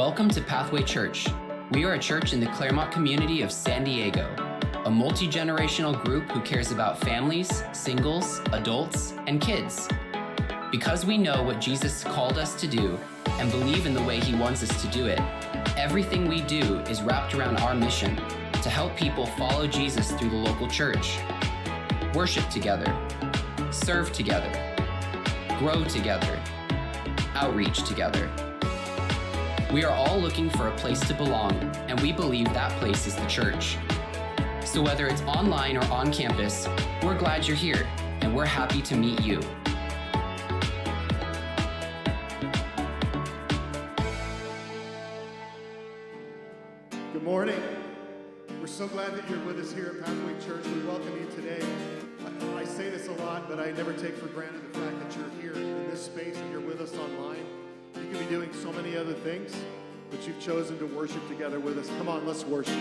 Welcome to Pathway Church. We are a church in the Claremont community of San Diego, a multi-generational group who cares about families, singles, adults, and kids. Because we know what Jesus called us to do and believe in the way he wants us to do it, everything we do is wrapped around our mission to help people follow Jesus through the local church, worship together, serve together, grow together, outreach together. We are all looking for a place to belong, and we believe that place is the church. So whether it's online or on campus, we're glad you're here, and we're happy to meet you. Good morning. We're so glad that you're with us here at Pathway Church. We welcome you today. I say this a lot, but I never take for granted the fact that you're here in this space and you're with us online. You could be doing so many other things, but you've chosen to worship together with us. Come on, let's worship.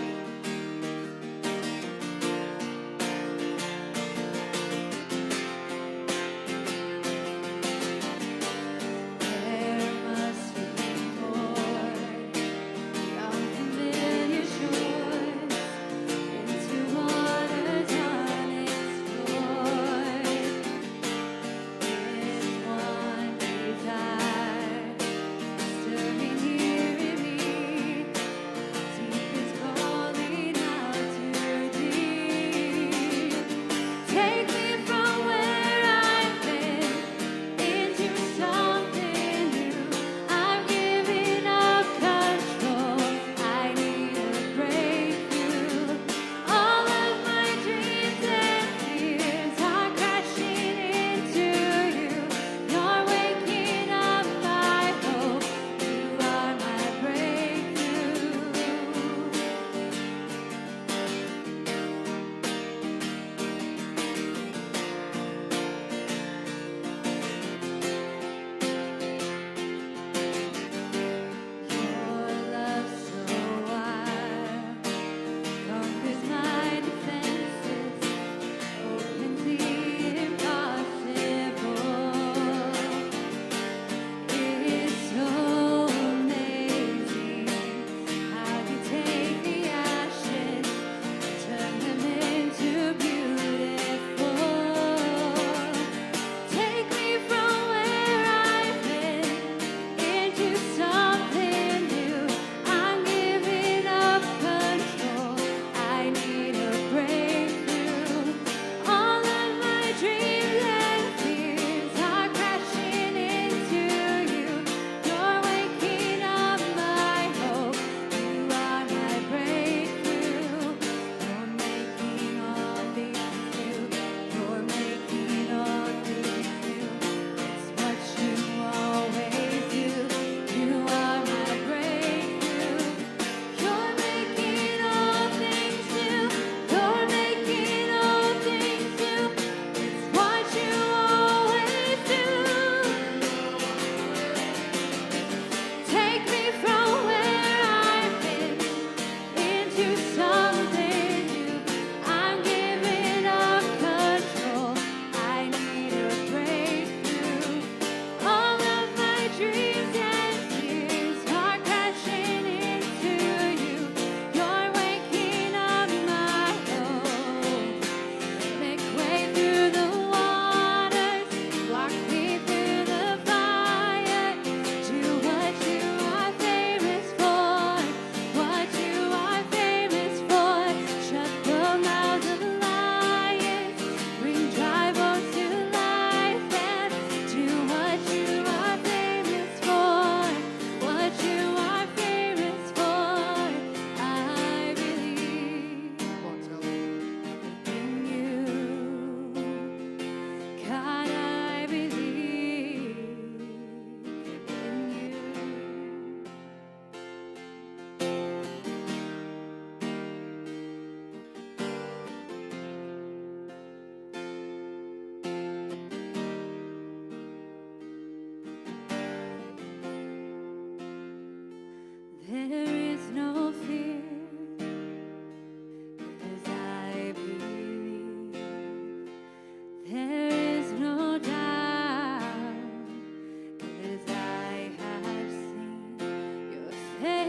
Hey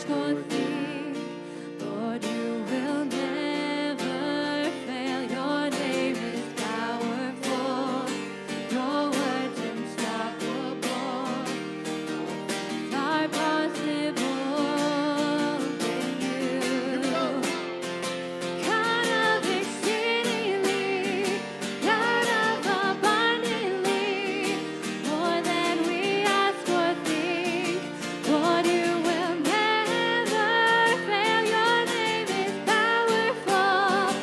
ask or think, Lord, you will never fail. Your name is powerful. Your word's unstoppable. All things are possible in you. God of exceedingly, God of abundantly, more than we ask or think. Lord, you will never fail. Your name is powerful.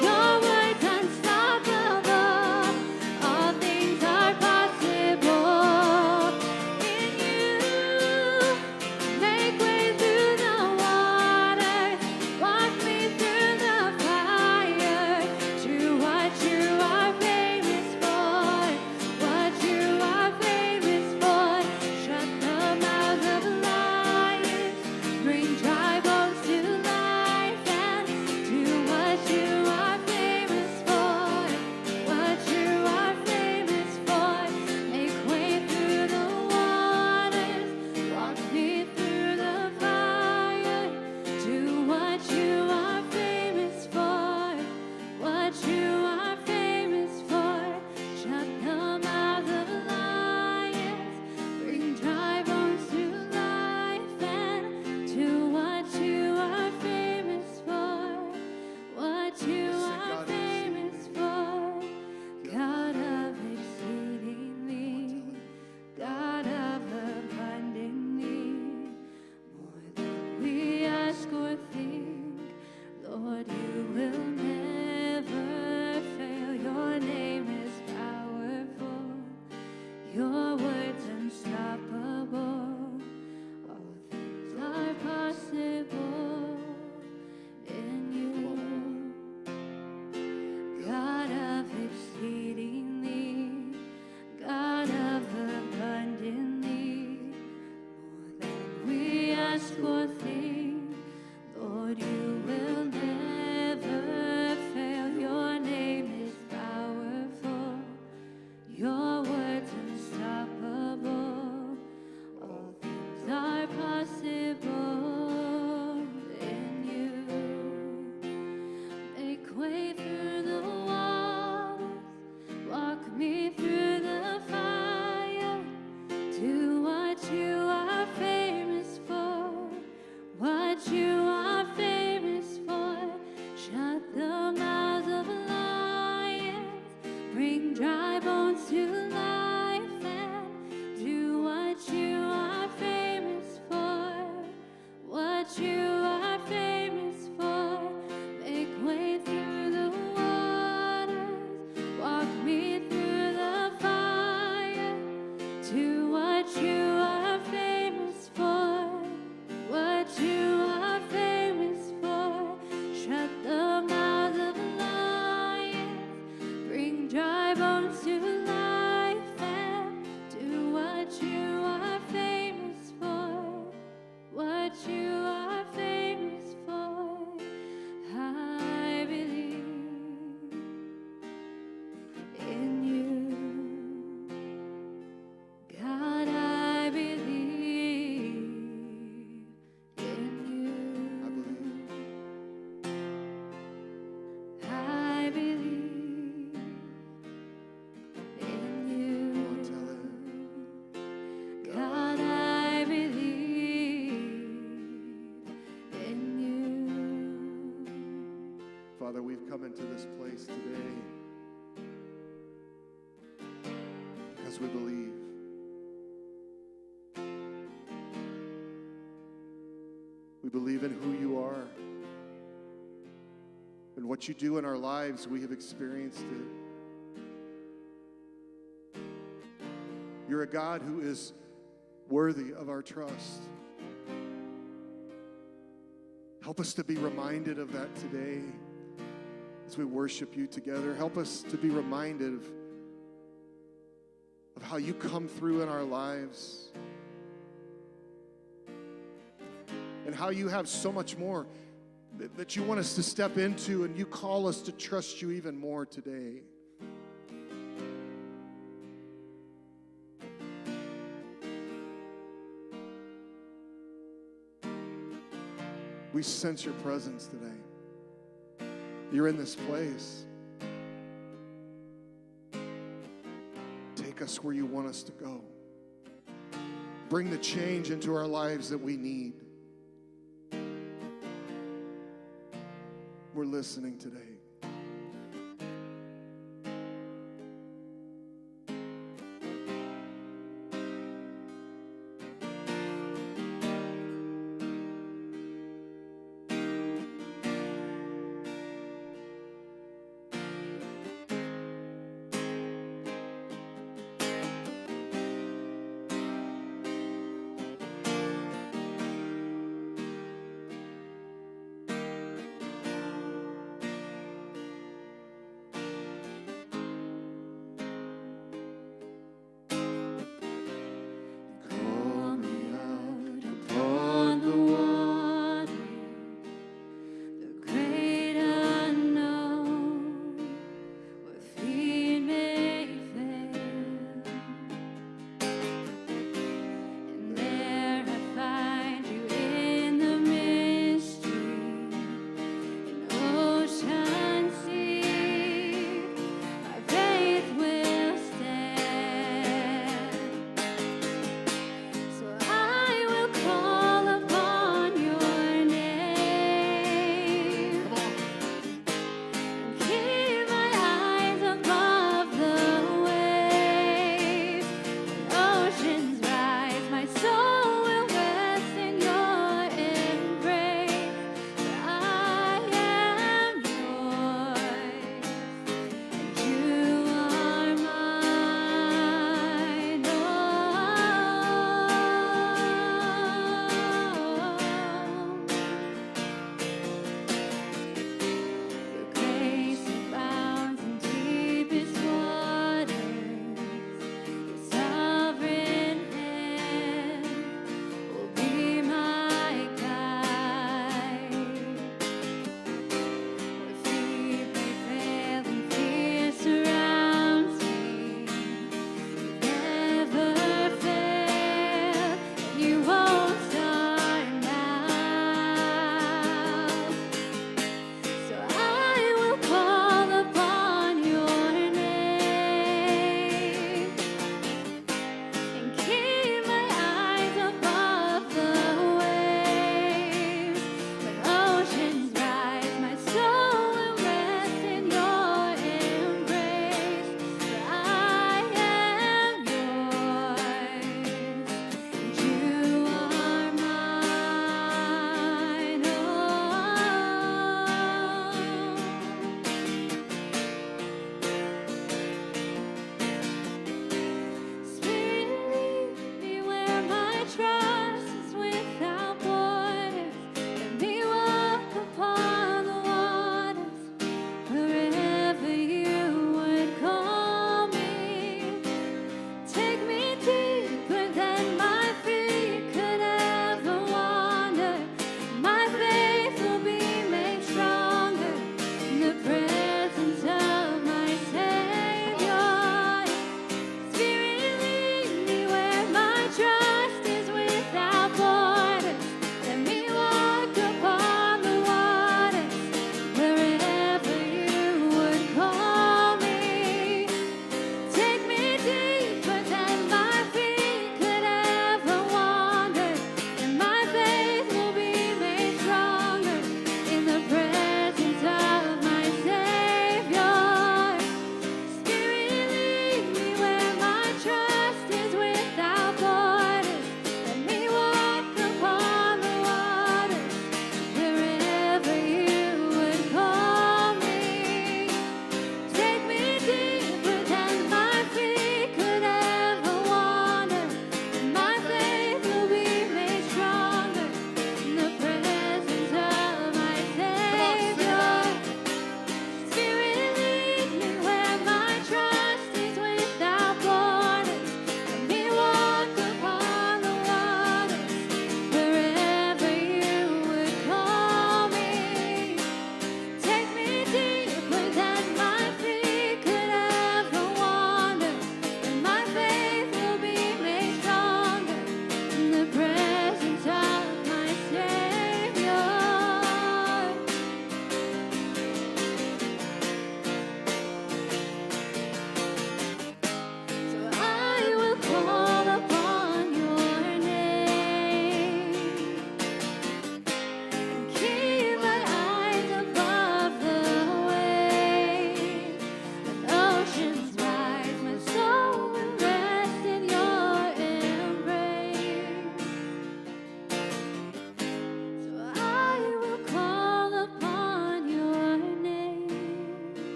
Your word's unstoppable. All things are possible in you. Make way through the water. Walk me through the fire. Do what you are famous for. What you are famous for. Shut the mouths of lions. Bring dry bones to life. And do what you are famous for. What you are famous for. Make way through the waters. Walk me through the fire. Do what you are famous for. What you are famous for. Shut the mouths of lions. Bring dry bones to life. And do what you are famous for. What you are famous for. God of exceedingly, God of abundantly, more than we ask or think. Lord, you will never fail. Your name is powerful. Your word's unstoppable. All things are possible in you. God of exceedingly, God of abundantly, more than we ask or think. Lord, you will never fail. Your name is powerful. Your word's unstoppable. All things are possible in you. Make way through the waters. Walk me through the fire. Do what you are famous for. What you are famous for. Shut the mouths of lions. Bring dry bones to life. And do what you are famous for. What you are famous for. Make way through the waters. Walk me through the fire. Do what you are famous for. What you are famous for. Shut the mouths of lions. Bring dry bones to life. And do what you are famous for. What you are famous for. I believe in you. God, I believe in you. I believe. I believe in you. Come on, tell it. God, I believe in you. Father, we've come into this place today because we believe. We believe in who you are and what you do in our lives. We have experienced it. You're a God who is worthy of our trust. Help us to be reminded of that today as we worship you together. Help us to be reminded of how you come through in our lives and how you have so much more that you want us to step into, and you call us to trust you even more today. We sense your presence today. You're in this place. Take us where you want us to go. Bring the change into our lives that we need. We're listening today.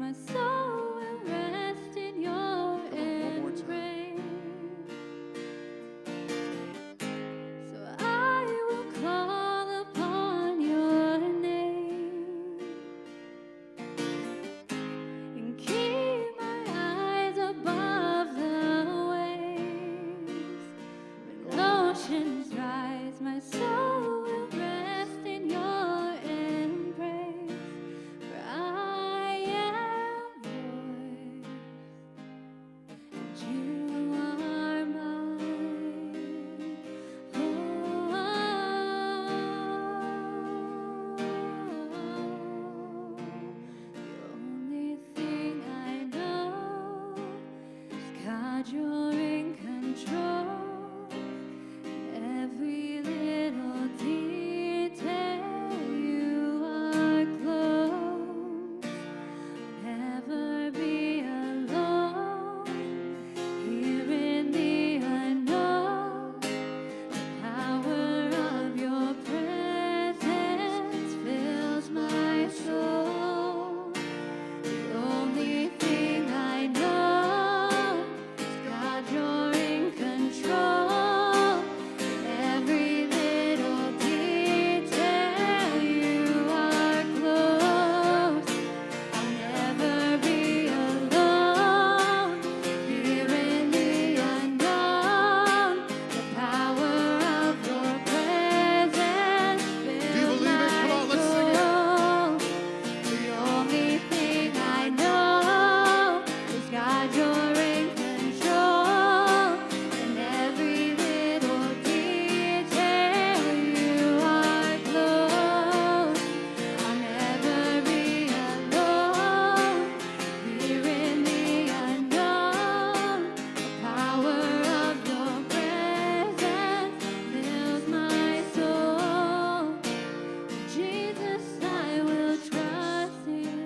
my soul will rest in your Come on, one more time. embrace. So I will call upon your name and keep my eyes above the waves. When oceans rise, my soul will rest in your embrace. For I am yours, and you are mine. The only thing I know is God, you're in control. Every little detail, you are close. Never be alone. Here in the unknown, the power of your presence fills my soul. The only thing I know is God, you're in control. Every little detail, you are close. I'll never be alone. Here in the unknown, the power of your presence Do you fills believe it? Come my on, let's sing it. soul. The only thing I know is God, you're in control. And every little detail, you are close. I'll never be alone. Here in the unknown, the power of your presence fills my soul. Jesus, I will trust you.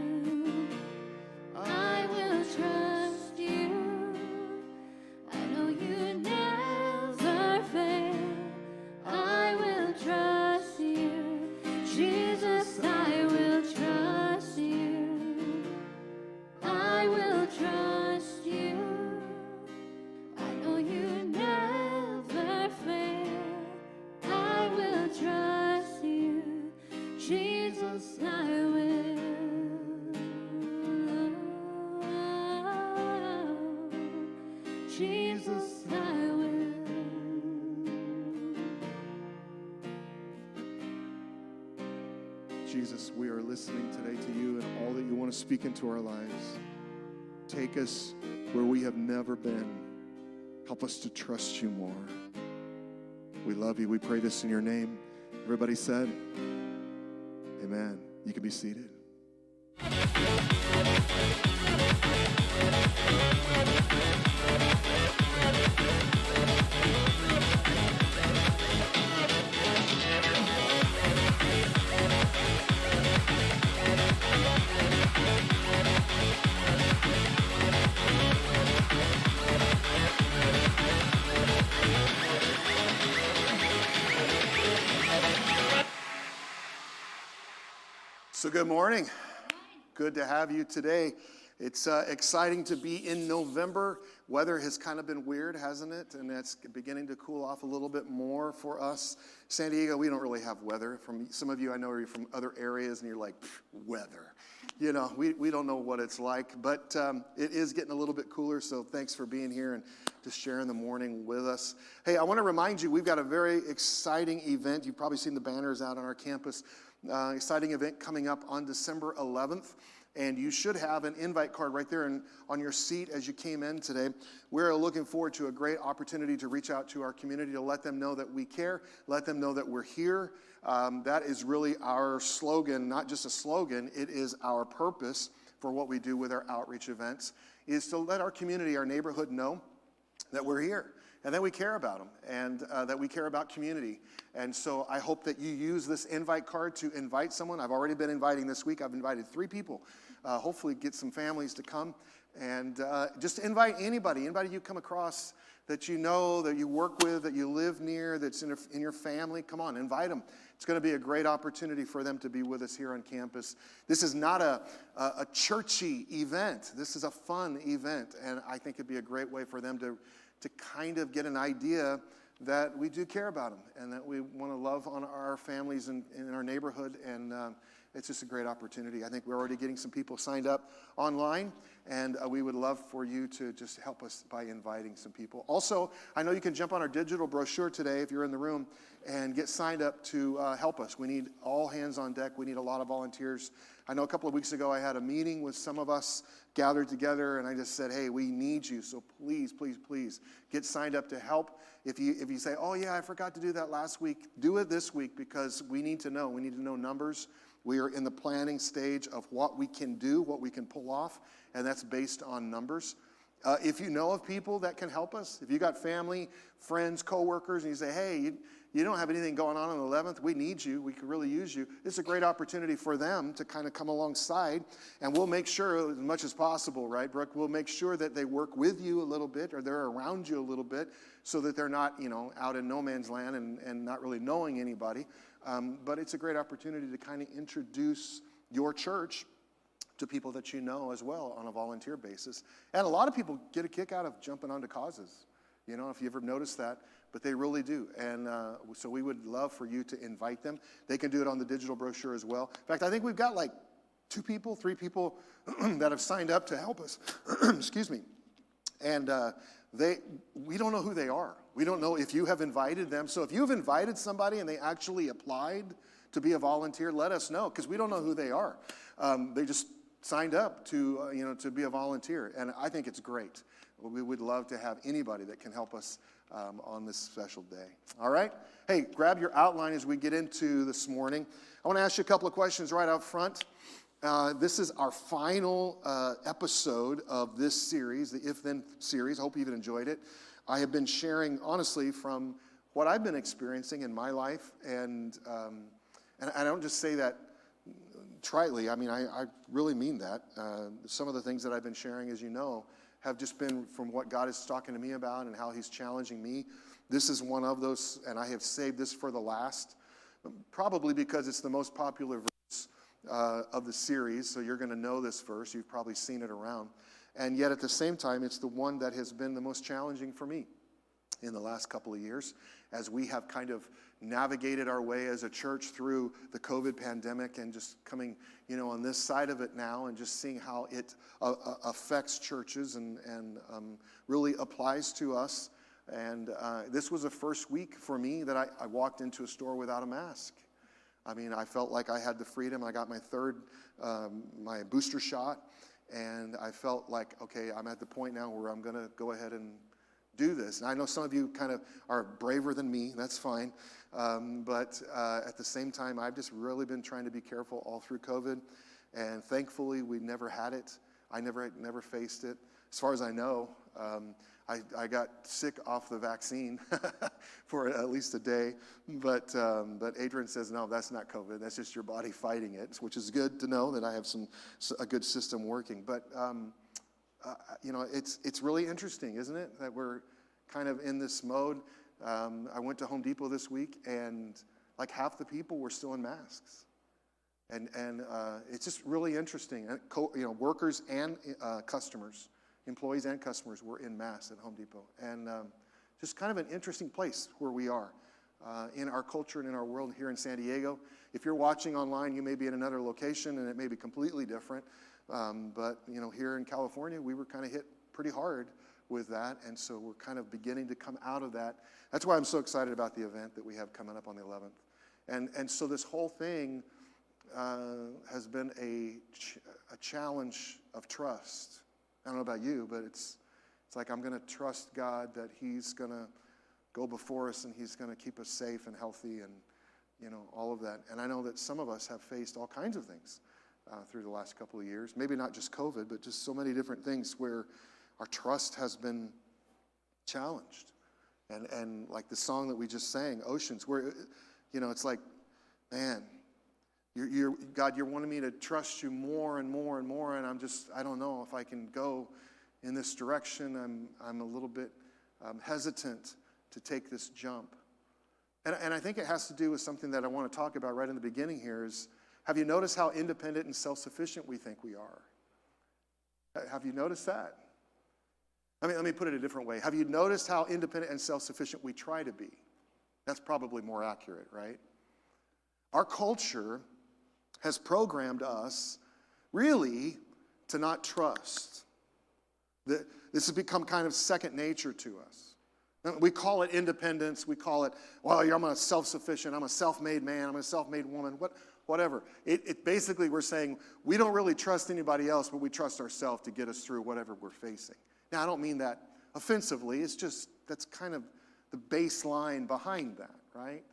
I will trust you. I know you never fail. I will trust you. Jesus, I will trust you. I will trust you. I know you never fail. I will trust you. Jesus, I will. Jesus, I will. Jesus, we are listening today to you and all that you want to speak into our lives. Take us where we have never been. Help us to trust you more. We love you. We pray this in your name. Everybody said, amen. You can be seated. So good morning. Good to have you today. It's exciting to be in November. Weather has kind of been weird, hasn't it? And it's beginning to cool off a little bit more for us. San Diego, we don't really have weather. From some of you, I know are from other areas, and you're like, weather. You know, we don't know what it's like, but it is getting a little bit cooler, so thanks for being here and just sharing the morning with us. Hey, I want to remind you, we've got a very exciting event. You've probably seen the banners out on our campus. Exciting event coming up on December 11th. And you should have an invite card right there on your seat as you came in today. We're looking forward to a great opportunity to reach out to our community to let them know that we care, let them know that we're here. That is really our slogan, not just a slogan, it is our purpose for what we do with our outreach events, is to let our community, our neighborhood know that we're here. and that we care about them, and that we care about community. And so I hope that you use this invite card to invite someone. I've already been inviting this week. I've invited 3 people. Hopefully get some families to come. And just invite anybody you come across that you know, that you work with, that you live near, that's in your family. Come on, invite them. It's going to be a great opportunity for them to be with us here on campus. This is not a churchy event. This is a fun event, and I think it'd be a great way for them to kind of get an idea that we do care about them and that we want to love on our families in our neighborhood, and it's just a great opportunity. I think we're already getting some people signed up online, and we would love for you to just help us by inviting some people. Also, I know you can jump on our digital brochure today if you're in the room and get signed up to help us. We need all hands on deck. We need a lot of volunteers. I know a couple of weeks ago I had a meeting with some of us gathered together, and I just said, hey, we need you, so please, please, please get signed up to help. If you say, oh yeah, I forgot to do that last week, do it this week, because we need to know. We need to know numbers. We are in the planning stage of what we can do, what we can pull off, and that's based on numbers. If you know of people that can help us, if you got family, friends, coworkers, and you say, hey, you don't have anything going on the 11th, we need you, we could really use you, it's a great opportunity for them to kind of come alongside, and we'll make sure as much as possible, right, Brooke? We'll make sure that they work with you a little bit, or they're around you a little bit, so that they're not, out in no man's land and not really knowing anybody. But it's a great opportunity to kind of introduce your church to people that you know as well on a volunteer basis. And a lot of people get a kick out of jumping onto causes, if you ever noticed that, but they really do. And so we would love for you to invite them. They can do it on the digital brochure as well. In fact, I think we've got like 3 people that have signed up to help us. Excuse me. And we don't know who they are. We don't know if you have invited them. So if you've invited somebody and they actually applied to be a volunteer, let us know, because we don't know who they are. They just signed up to be a volunteer, and I think it's great. We would love to have anybody that can help us on this special day. All right? Hey, grab your outline as we get into this morning. I want to ask you a couple of questions right out front. This is our final episode of this series, the If Then series. I hope you've enjoyed it. I have been sharing, honestly, from what I've been experiencing in my life, and I don't just say that tritely. I mean, I really mean that. Some of the things that I've been sharing, as you know, have just been from what God is talking to me about and how he's challenging me. This is one of those, and I have saved this for the last, probably because it's the most popular verse of the series, so you're going to know this verse. You've probably seen it around. And yet at the same time, it's the one that has been the most challenging for me in the last couple of years, as we have kind of navigated our way as a church through the COVID pandemic and just coming, on this side of it now, and just seeing how it affects churches and really applies to us. And this was the first week for me that I walked into a store without a mask. I mean, I felt like I had the freedom. I got my my booster shot, and I felt like, okay, I'm at the point now where I'm going to go ahead and do this. And I know some of you kind of are braver than me. That's fine. But at the same time, I've just really been trying to be careful all through COVID. And thankfully, we never had it. I never faced it. As far as I know, I got sick off the vaccine for at least a day. But Adrian says, no, that's not COVID. That's just your body fighting it, which is good to know that I have a good system working. But it's really interesting, isn't it, that we're kind of in this mode. I went to Home Depot this week, and like half the people were still in masks, and it's just really interesting. Workers and customers, employees and customers, were in masks at Home Depot, and just kind of an interesting place where we are in our culture and in our world here in San Diego. If you're watching online, you may be in another location, and it may be completely different. But here in California, we were kind of hit pretty hard with that, and so we're kind of beginning to come out of that. That's why I'm so excited about the event that we have coming up on the 11th. And so this whole thing has been a challenge of trust. I don't know about you, but it's like I'm going to trust God that he's going to go before us, and he's going to keep us safe and healthy, and all of that. And I know that some of us have faced all kinds of things through the last couple of years. Maybe not just COVID, but just so many different things where our trust has been challenged. And like the song that we just sang, Oceans, where, it's like, man, God, you're wanting me to trust you more and more and more, and I don't know if I can go in this direction. I'm a little bit hesitant to take this jump. And I think it has to do with something that I want to talk about right in the beginning here is, have you noticed how independent and self-sufficient we think we are? Have you noticed that? Let me put it a different way. Have you noticed how independent and self-sufficient we try to be? That's probably more accurate, right? Our culture has programmed us really to not trust. This has become kind of second nature to us. We call it independence. We call it, well, I'm a self-sufficient, I'm a self-made man, I'm a self-made woman, whatever. It basically, we're saying we don't really trust anybody else, but we trust ourselves to get us through whatever we're facing. Now, I don't mean that offensively. It's just, that's kind of the baseline behind that, right?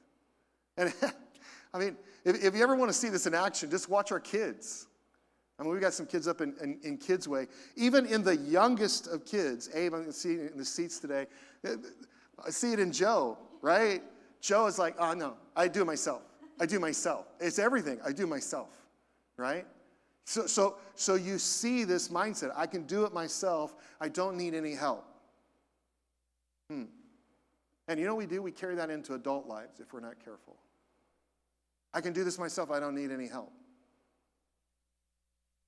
And if you ever want to see this in action, just watch our kids. We got some kids up in KidsWay. Even in the youngest of kids, Abe, I'm see in the seats today. I see it in Joe, right? Joe is like, oh no, I do myself. It's everything. I do myself, right? So you see this mindset. I can do it myself. I don't need any help. And you know what we do? We carry that into adult lives if we're not careful. I can do this myself. I don't need any help.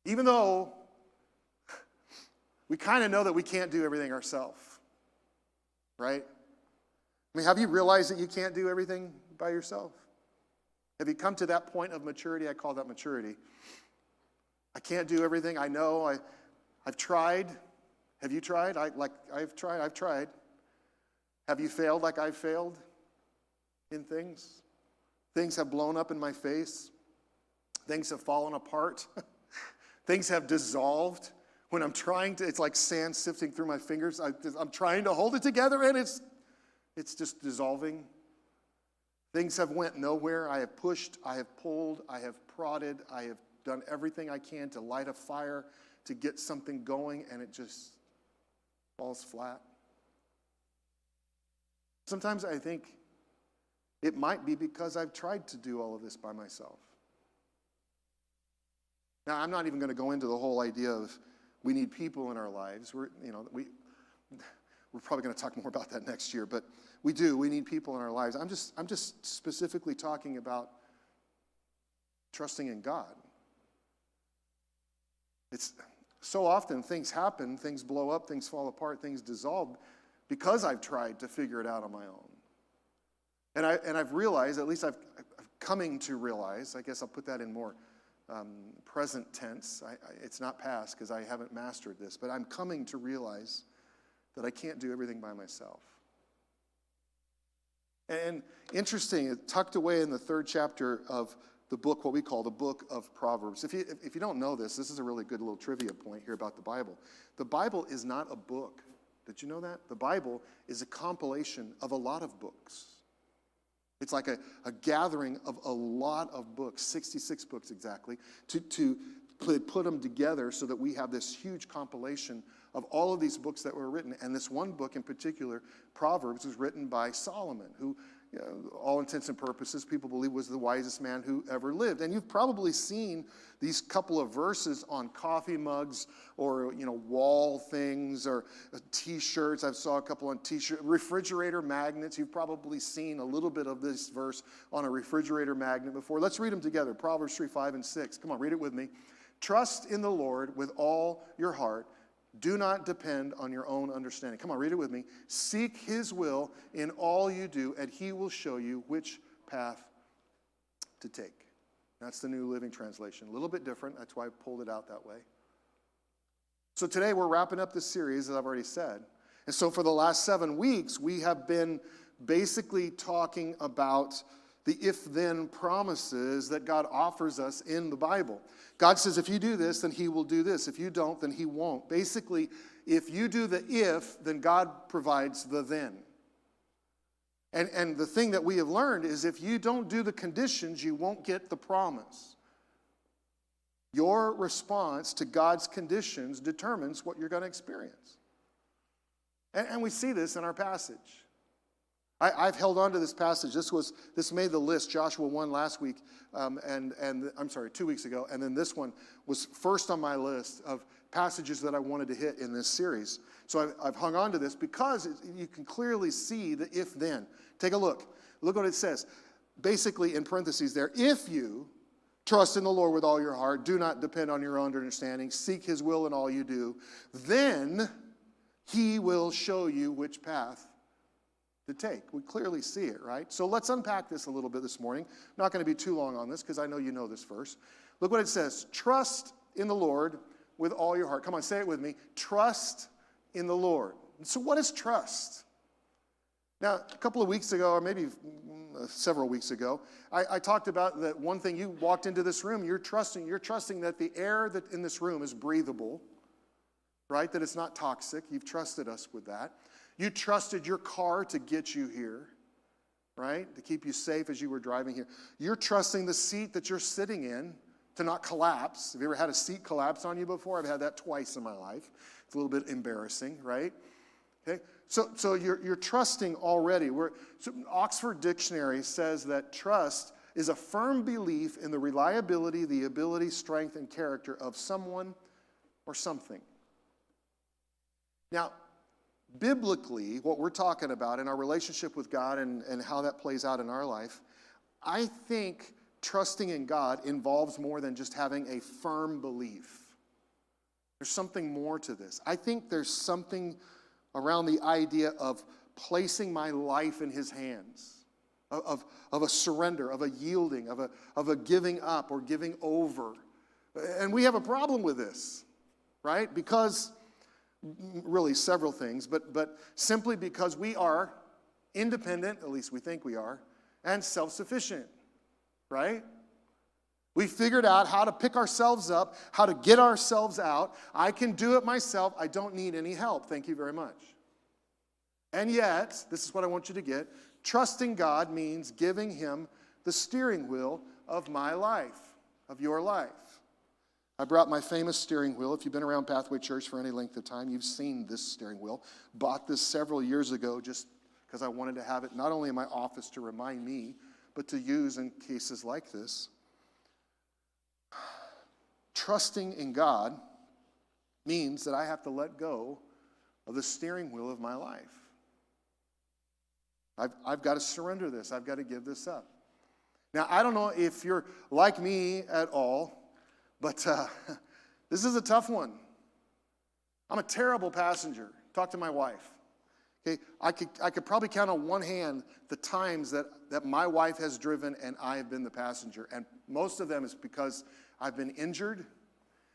Even though we kind of know that we can't do everything ourselves, right? Have you realized that you can't do everything by yourself? Have you come to that point of maturity? I call that maturity. I can't do everything. I know. I've tried. Have you tried? I've tried. Have you failed like I've failed in things? Things have blown up in my face. Things have fallen apart. Things have dissolved. When I'm trying to, it's like sand sifting through my fingers. I'm trying to hold it together and it's just dissolving. Things have went nowhere. I have pushed, I have pulled, I have prodded, I have done everything I can to light a fire, to get something going, and it just falls flat. Sometimes I think it might be because I've tried to do all of this by myself. Now, I'm not even going to go into the whole idea of we need people in our lives. We're probably going to talk more about that next year, but we need people in our lives. I'm just specifically talking about trusting in God. It's so often things happen, things blow up, things fall apart, things dissolve because I've tried to figure it out on my own. And I've realized, at least I've coming to realize, I guess I'll put that in more present tense. It's not past because I haven't mastered this, but I'm coming to realize that I can't do everything by myself. And interesting, tucked away in the 3rd chapter of the book, what we call the book of Proverbs. If you don't know this is a really good little trivia point here about the Bible. The Bible is not a book. Did you know that? The Bible is a compilation of a lot of books. It's like a gathering of a lot of books, 66 books exactly, to put them together so that we have this huge compilation of all of these books that were written. And this one book in particular, Proverbs, was written by Solomon, who, all intents and purposes, people believe was the wisest man who ever lived. And you've probably seen these couple of verses on coffee mugs or, wall things or T-shirts. I saw a couple on T-shirts, refrigerator magnets. You've probably seen a little bit of this verse on a refrigerator magnet before. Let's read them together. Proverbs 3, 5, and 6. Come on, read it with me. Trust in the Lord with all your heart. Do not depend on your own understanding. Come on, read it with me. Seek his will in all you do, and he will show you which path to take. That's the New Living Translation. A little bit different. That's why I pulled it out that way. So today we're wrapping up this series, as I've already said. And so for the last 7 weeks, we have been basically talking about the if-then promises that God offers us in the Bible. God says, if you do this, then he will do this. If you don't, then he won't. Basically, if you do the if, then God provides the then. And the thing that we have learned is if you don't do the conditions, you won't get the promise. Your response to God's conditions determines what you're going to experience. And we see this in our passage. I've held on to this passage. This made the list, Joshua 1 last week, and I'm sorry, 2 weeks ago, and then this one was first on my list of passages that I wanted to hit in this series. So I've hung on to this because you can clearly see the if-then. Take a look. Look what it says. Basically, in parentheses there, if you trust in the Lord with all your heart, do not depend on your own understanding, seek his will in all you do, then he will show you which path to take. We clearly see it, right? So let's unpack this a little bit this morning. I'm not going to be too long on this because I know you know this verse. Look what it says. Trust in the Lord with all your heart. Come on, say it with me. Trust in the Lord. So what is trust? Now, a couple of weeks ago, or maybe several weeks ago, I talked about that one thing. You walked into this room, you're trusting that the air that in this room is breathable, right? That it's not toxic. You've trusted us with that. You trusted your car to get you here, right? To keep you safe as you were driving here. You're trusting the seat that you're sitting in to not collapse. Have you ever had a seat collapse on you before? I've had that twice in my life. It's a little bit embarrassing, right? Okay, so you're trusting already. So Oxford Dictionary says that trust is a firm belief in the reliability, the ability, strength, and character of someone or something. Now, biblically, what we're talking about in our relationship with God and how that plays out in our life, I think trusting in God involves more than just having a firm belief. There's something more to this. I think there's something around the idea of placing my life in his hands, of a surrender, of a yielding, of a giving up or giving over. And we have a problem with this, right? Because, really several things, but simply because we are independent, at least we think we are, and self-sufficient, right? We figured out how to pick ourselves up, how to get ourselves out. I can do it myself. I don't need any help. Thank you very much. And yet, this is what I want you to get, trusting God means giving him the steering wheel of my life, of your life. I brought my famous steering wheel. If you've been around Pathway Church for any length of time, you've seen this steering wheel. Bought this several years ago just because I wanted to have it not only in my office to remind me, but to use in cases like this. Trusting in God means that I have to let go of the steering wheel of my life. I've got to surrender this. I've got to give this up. Now, I don't know if you're like me at all, but this is a tough one. I'm a terrible passenger. Talk to my wife. Okay, I could probably count on one hand the times that my wife has driven and I have been the passenger. And most of them is because I've been injured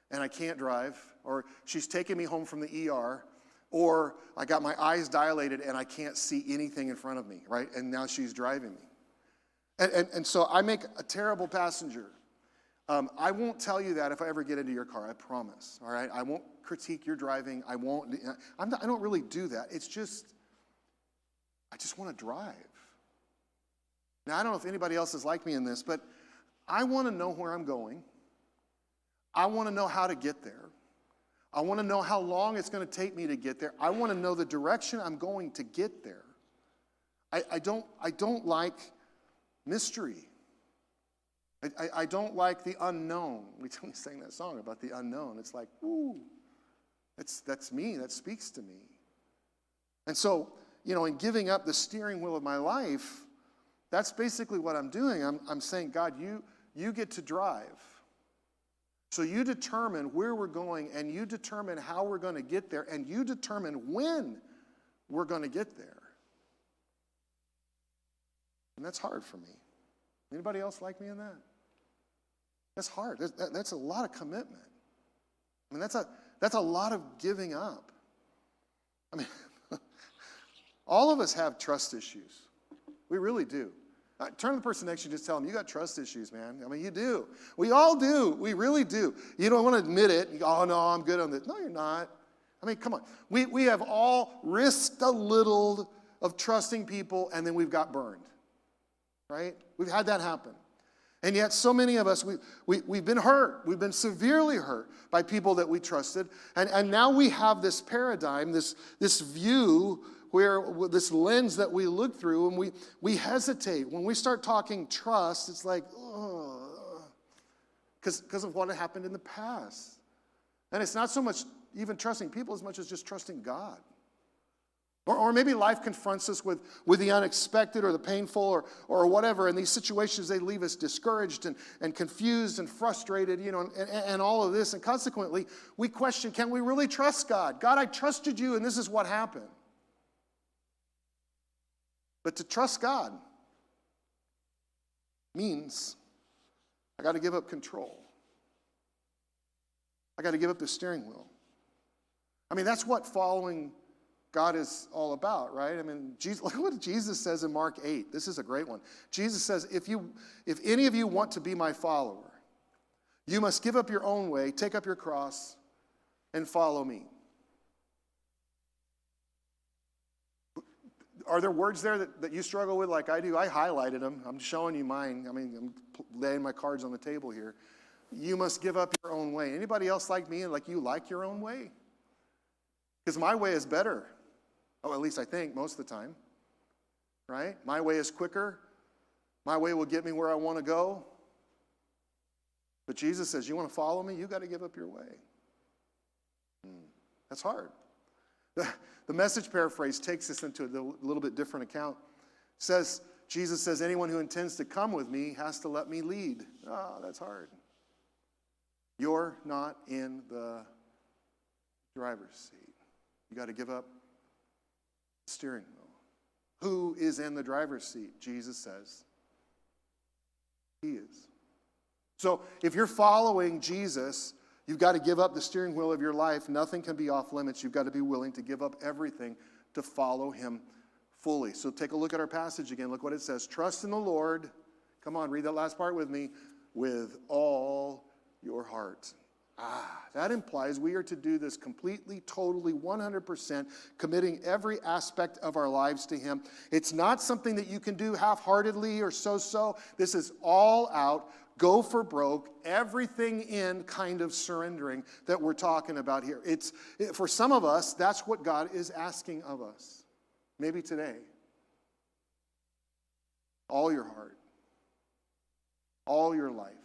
and I can't drive, or she's taken me home from the ER, or I got my eyes dilated and I can't see anything in front of me, right? And now she's driving me. And so I make a terrible passenger. I won't tell you that if I ever get into your car, I promise, all right? I won't critique your driving. I don't really do that. It's just, I just want to drive. Now, I don't know if anybody else is like me in this, but I want to know where I'm going. I want to know how to get there. I want to know how long it's going to take me to get there. I want to know the direction I'm going to get there. I don't like mystery. I don't like the unknown. We sang that song about the unknown. It's like, ooh, that's me. That speaks to me. And so, in giving up the steering wheel of my life, that's basically what I'm doing. I'm saying, God, you get to drive. So you determine where we're going, and you determine how we're going to get there, and you determine when we're going to get there. And that's hard for me. Anybody else like me in that? That's hard. That's a lot of commitment. I mean, that's a lot of giving up. I mean, all of us have trust issues. We really do. Turn to the person next to you and just tell them, you got trust issues, man. I mean, you do. We all do. We really do. You don't want to admit it. You go, oh, no, I'm good on this. No, you're not. I mean, come on. We have all risked a little of trusting people, and then we've got burned, right? We've had that happen. And yet so many of us, we've been hurt. We've been severely hurt by people that we trusted. And now we have this paradigm, this view this lens that we look through, and we hesitate. When we start talking trust, it's like, because of what happened in the past. And it's not so much even trusting people as much as just trusting God. Or maybe life confronts us with the unexpected or the painful or whatever. And these situations, they leave us discouraged and confused and frustrated, and all of this. And consequently, we question, can we really trust God? God, I trusted you, and this is what happened. But to trust God means I got to give up control. I got to give up the steering wheel. I mean, that's what following God is all about, right? I mean, look at what Jesus says in Mark 8. This is a great one. Jesus says, if any of you want to be my follower, you must give up your own way, take up your cross, and follow me. Are there words there that you struggle with like I do? I highlighted them. I'm showing you mine. I mean, I'm laying my cards on the table here. You must give up your own way. Anybody else like me and like you like your own way? Because my way is better. Oh, at least I think most of the time. Right? My way is quicker. My way will get me where I want to go. But Jesus says, you want to follow me? You got to give up your way. That's hard. The Message paraphrase takes us into a little bit different account. Jesus says, anyone who intends to come with me has to let me lead. Oh, that's hard. You're not in the driver's seat. You got to give up the steering wheel. Who is in the driver's seat? Jesus says he is. So if you're following Jesus, you've got to give up the steering wheel of your life. Nothing can be off limits. You've got to be willing to give up everything to follow him fully. So take a look at our passage again. Look what it says. Trust in the Lord. Come on, read that last part with me. With all your heart. That implies we are to do this completely, totally, 100%, committing every aspect of our lives to him. It's not something that you can do half-heartedly or so-so. This is all out, go for broke, everything in kind of surrendering that we're talking about here. For some of us, that's what God is asking of us. Maybe today. All your heart. All your life.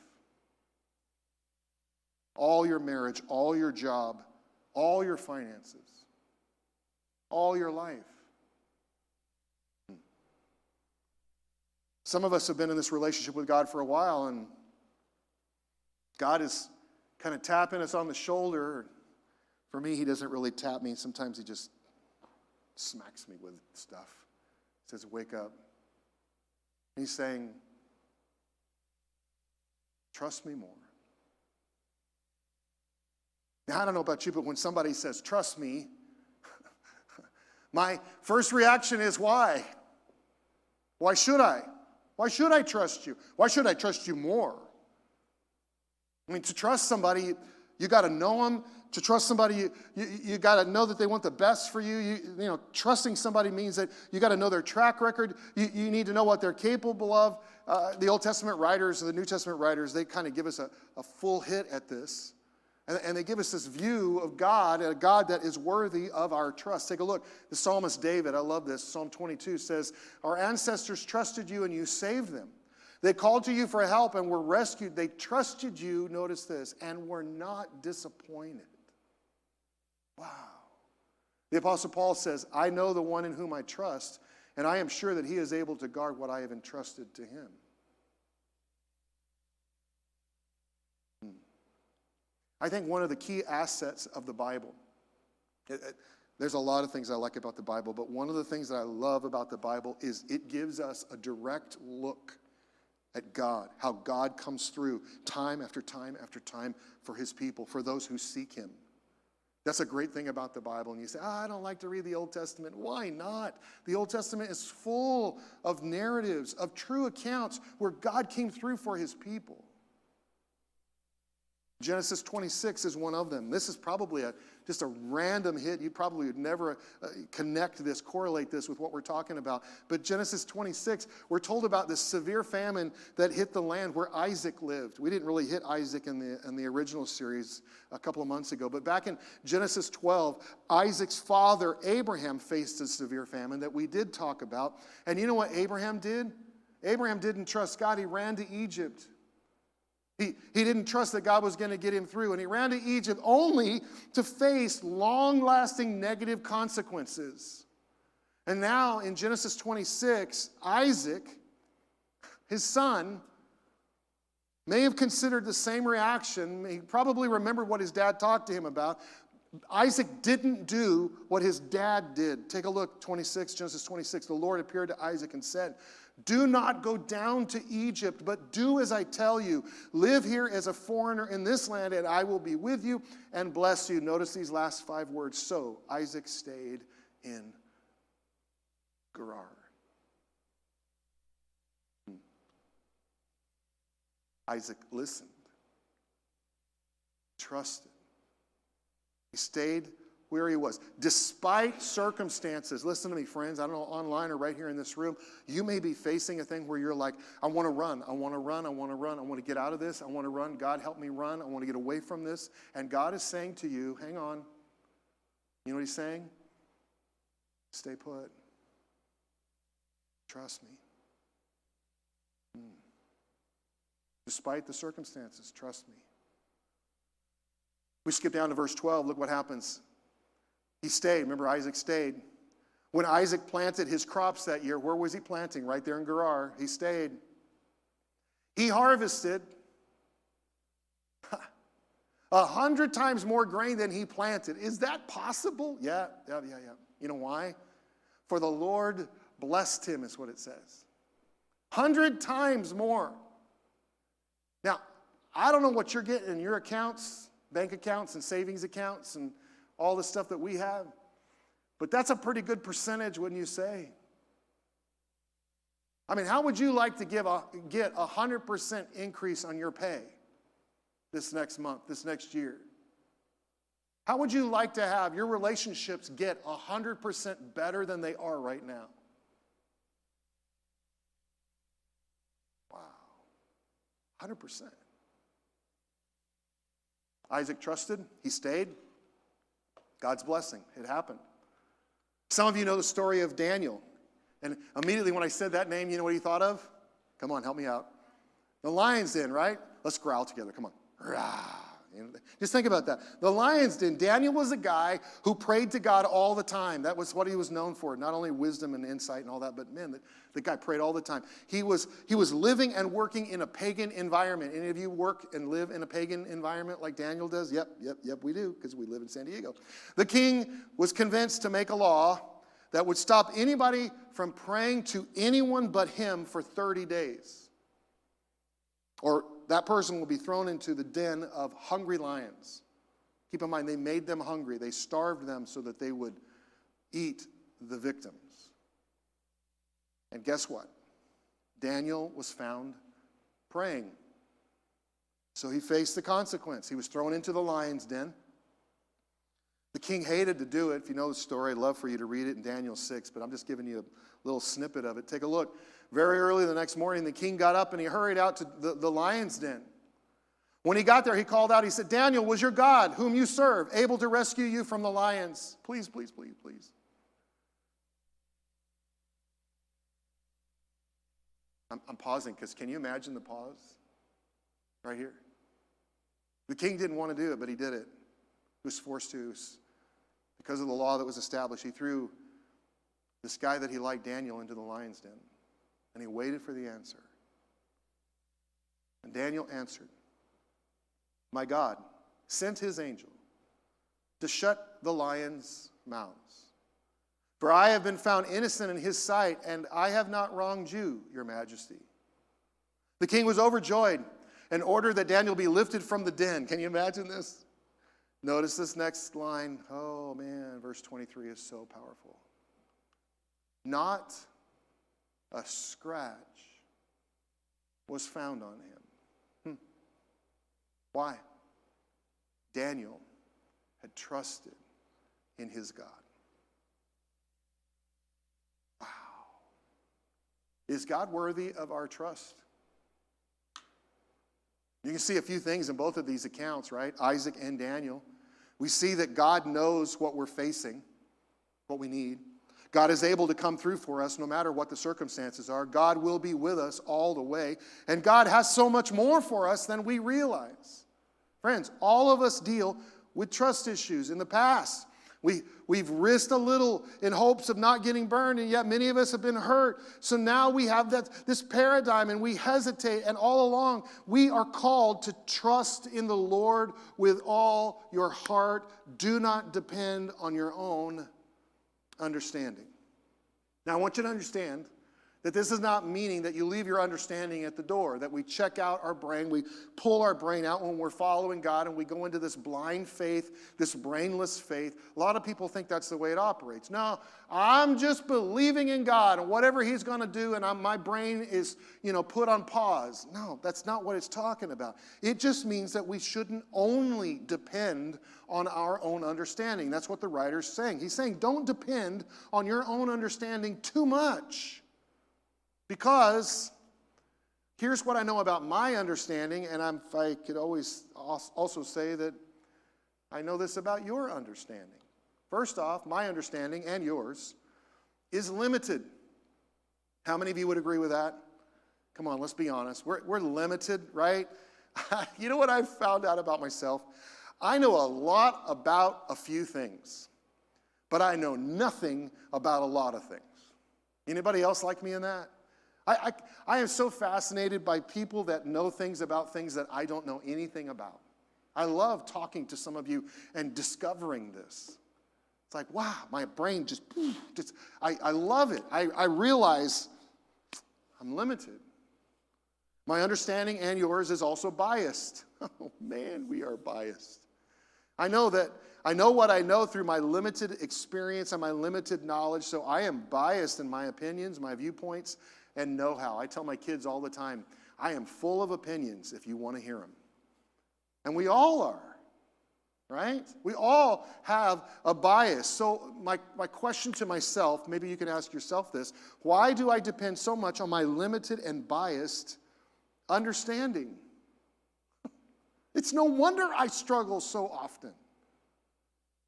All your marriage, all your job, all your finances, all your life. Some of us have been in this relationship with God for a while, and God is kind of tapping us on the shoulder. For me, he doesn't really tap me. Sometimes he just smacks me with stuff. He says, wake up. He's saying, trust me more. Now, I don't know about you, but when somebody says, trust me, my first reaction is, why? Why should I? Why should I trust you? Why should I trust you more? I mean, to trust somebody, you got to know them. To trust somebody, you got to know that they want the best for you. You know, trusting somebody means that you got to know their track record. You need to know what they're capable of. The Old Testament writers, the New Testament writers, they kind of give us a full hit at this. And they give us this view of God, a God that is worthy of our trust. Take a look. The psalmist David, I love this. Psalm 22 says, our ancestors trusted you and you saved them. They called to you for help and were rescued. They trusted you, notice this, and were not disappointed. Wow. The Apostle Paul says, I know the one in whom I trust, and I am sure that he is able to guard what I have entrusted to him. I think one of the key assets of the Bible, there's a lot of things I like about the Bible, but one of the things that I love about the Bible is it gives us a direct look at God, how God comes through time after time after time for his people, for those who seek him. That's a great thing about the Bible. And you say, I don't like to read the Old Testament. Why not? The Old Testament is full of narratives, of true accounts where God came through for his people. Genesis 26 is one of them. This is probably just a random hit. You probably would never connect this, correlate this with what we're talking about. But Genesis 26, we're told about this severe famine that hit the land where Isaac lived. We didn't really hit Isaac in the original series a couple of months ago. But back in Genesis 12, Isaac's father, Abraham, faced a severe famine that we did talk about. And you know what Abraham did? Abraham didn't trust God. He ran to Egypt. He didn't trust that God was going to get him through. And he ran to Egypt only to face long-lasting negative consequences. And now in Genesis 26, Isaac, his son, may have considered the same reaction. He probably remembered what his dad talked to him about. Isaac didn't do what his dad did. Take a look, Genesis 26. The Lord appeared to Isaac and said, "Do not go down to Egypt, but do as I tell you. Live here as a foreigner in this land, and I will be with you and bless you." Notice these last 5 words. So Isaac stayed in Gerar. Isaac listened, trusted. He stayed where he was, despite circumstances. Listen to me, friends. I don't know, online or right here in this room, you may be facing a thing where you're like, I want to run. I want to run. I want to run. I want to get out of this. I want to run. God, help me run. I want to get away from this. And God is saying to you, hang on. You know what he's saying? Stay put. Trust me. Despite the circumstances, trust me. We skip down to verse 12. Look what happens. He stayed. Remember, Isaac stayed. When Isaac planted his crops that year, where was he planting? Right there in Gerar. He stayed. He harvested 100 times more grain than he planted. Is that possible? Yeah. You know why? For the Lord blessed him, is what it says. 100 times more. Now, I don't know what you're getting in your accounts, bank accounts and savings accounts and all the stuff that we have. But that's a pretty good percentage, wouldn't you say? I mean, how would you like to get 100% increase on your pay this next month, this next year? How would you like to have your relationships get 100% better than they are right now? Wow. 100%. Isaac trusted. He stayed. God's blessing. It happened. Some of you know the story of Daniel. And immediately when I said that name, you know what he thought of? Come on, help me out. The lion's den, right? Let's growl together. Come on. Just think about that. The lion's den. Daniel was a guy who prayed to God all the time. That was what he was known for. Not only wisdom and insight and all that, but man, the guy prayed all the time. He was living and working in a pagan environment. Any of you work and live in a pagan environment like Daniel does? Yep, we do, because we live in San Diego. The king was convinced to make a law that would stop anybody from praying to anyone but him for 30 days. Or that person will be thrown into the den of hungry lions. Keep in mind, they made them hungry. They starved them so that they would eat the victims. And guess what? Daniel was found praying. So he faced the consequence. He was thrown into the lion's den. The king hated to do it. If you know the story, I'd love for you to read it in Daniel 6, but I'm just giving you a little snippet of it. Take a look. Very early the next morning, the king got up and he hurried out to the lion's den. When he got there, he called out, he said, "Daniel, was your God, whom you serve, able to rescue you from the lions? Please, please, please, please." I'm pausing because can you imagine the pause? Right here. The king didn't want to do it, but he did it. He was forced to. Because of the law that was established, he threw this guy that he liked, Daniel, into the lion's den. And he waited for the answer. And Daniel answered, "My God sent his angel to shut the lions' mouths. For I have been found innocent in his sight, and I have not wronged you, your majesty." The king was overjoyed and ordered that Daniel be lifted from the den. Can you imagine this? Notice this next line. Oh man, verse 23 is so powerful. Not a scratch was found on him. Why? Daniel had trusted in his God. Wow. Is God worthy of our trust? You can see a few things in both of these accounts, right? Isaac and Daniel. We see that God knows what we're facing, what we need. God is able to come through for us no matter what the circumstances are. God will be with us all the way. And God has so much more for us than we realize. Friends, all of us deal with trust issues in the past. We've risked a little in hopes of not getting burned, and yet many of us have been hurt. So now we have this paradigm, and we hesitate, and all along we are called to trust in the Lord with all your heart. Do not depend on your own understanding. Now I want you to understand that this is not meaning that you leave your understanding at the door, that we check out our brain, we pull our brain out when we're following God, and we go into this blind faith, this brainless faith. A lot of people think that's the way it operates. No, I'm just believing in God, and whatever He's going to do, and my brain is, put on pause. No, that's not what it's talking about. It just means that we shouldn't only depend on our own understanding. That's what the writer's saying. He's saying, don't depend on your own understanding too much. Because here's what I know about my understanding, and I could always also say that I know this about your understanding. First off, my understanding and yours is limited. How many of you would agree with that? Come on, let's be honest. We're limited, right? You know what I've found out about myself? I know a lot about a few things, but I know nothing about a lot of things. Anybody else like me in that? I am so fascinated by people that know things about things that I don't know anything about. I love talking to some of you and discovering this. It's like, wow, my brain just I love it. I realize I'm limited. My understanding and yours is also biased. Oh man, we are biased. I know what I know through my limited experience and my limited knowledge, so I am biased in my opinions, my viewpoints, and know-how. I tell my kids all the time, I am full of opinions if you want to hear them. And we all are, right? We all have a bias. So my question to myself, maybe you can ask yourself this, why do I depend so much on my limited and biased understanding? It's no wonder I struggle so often.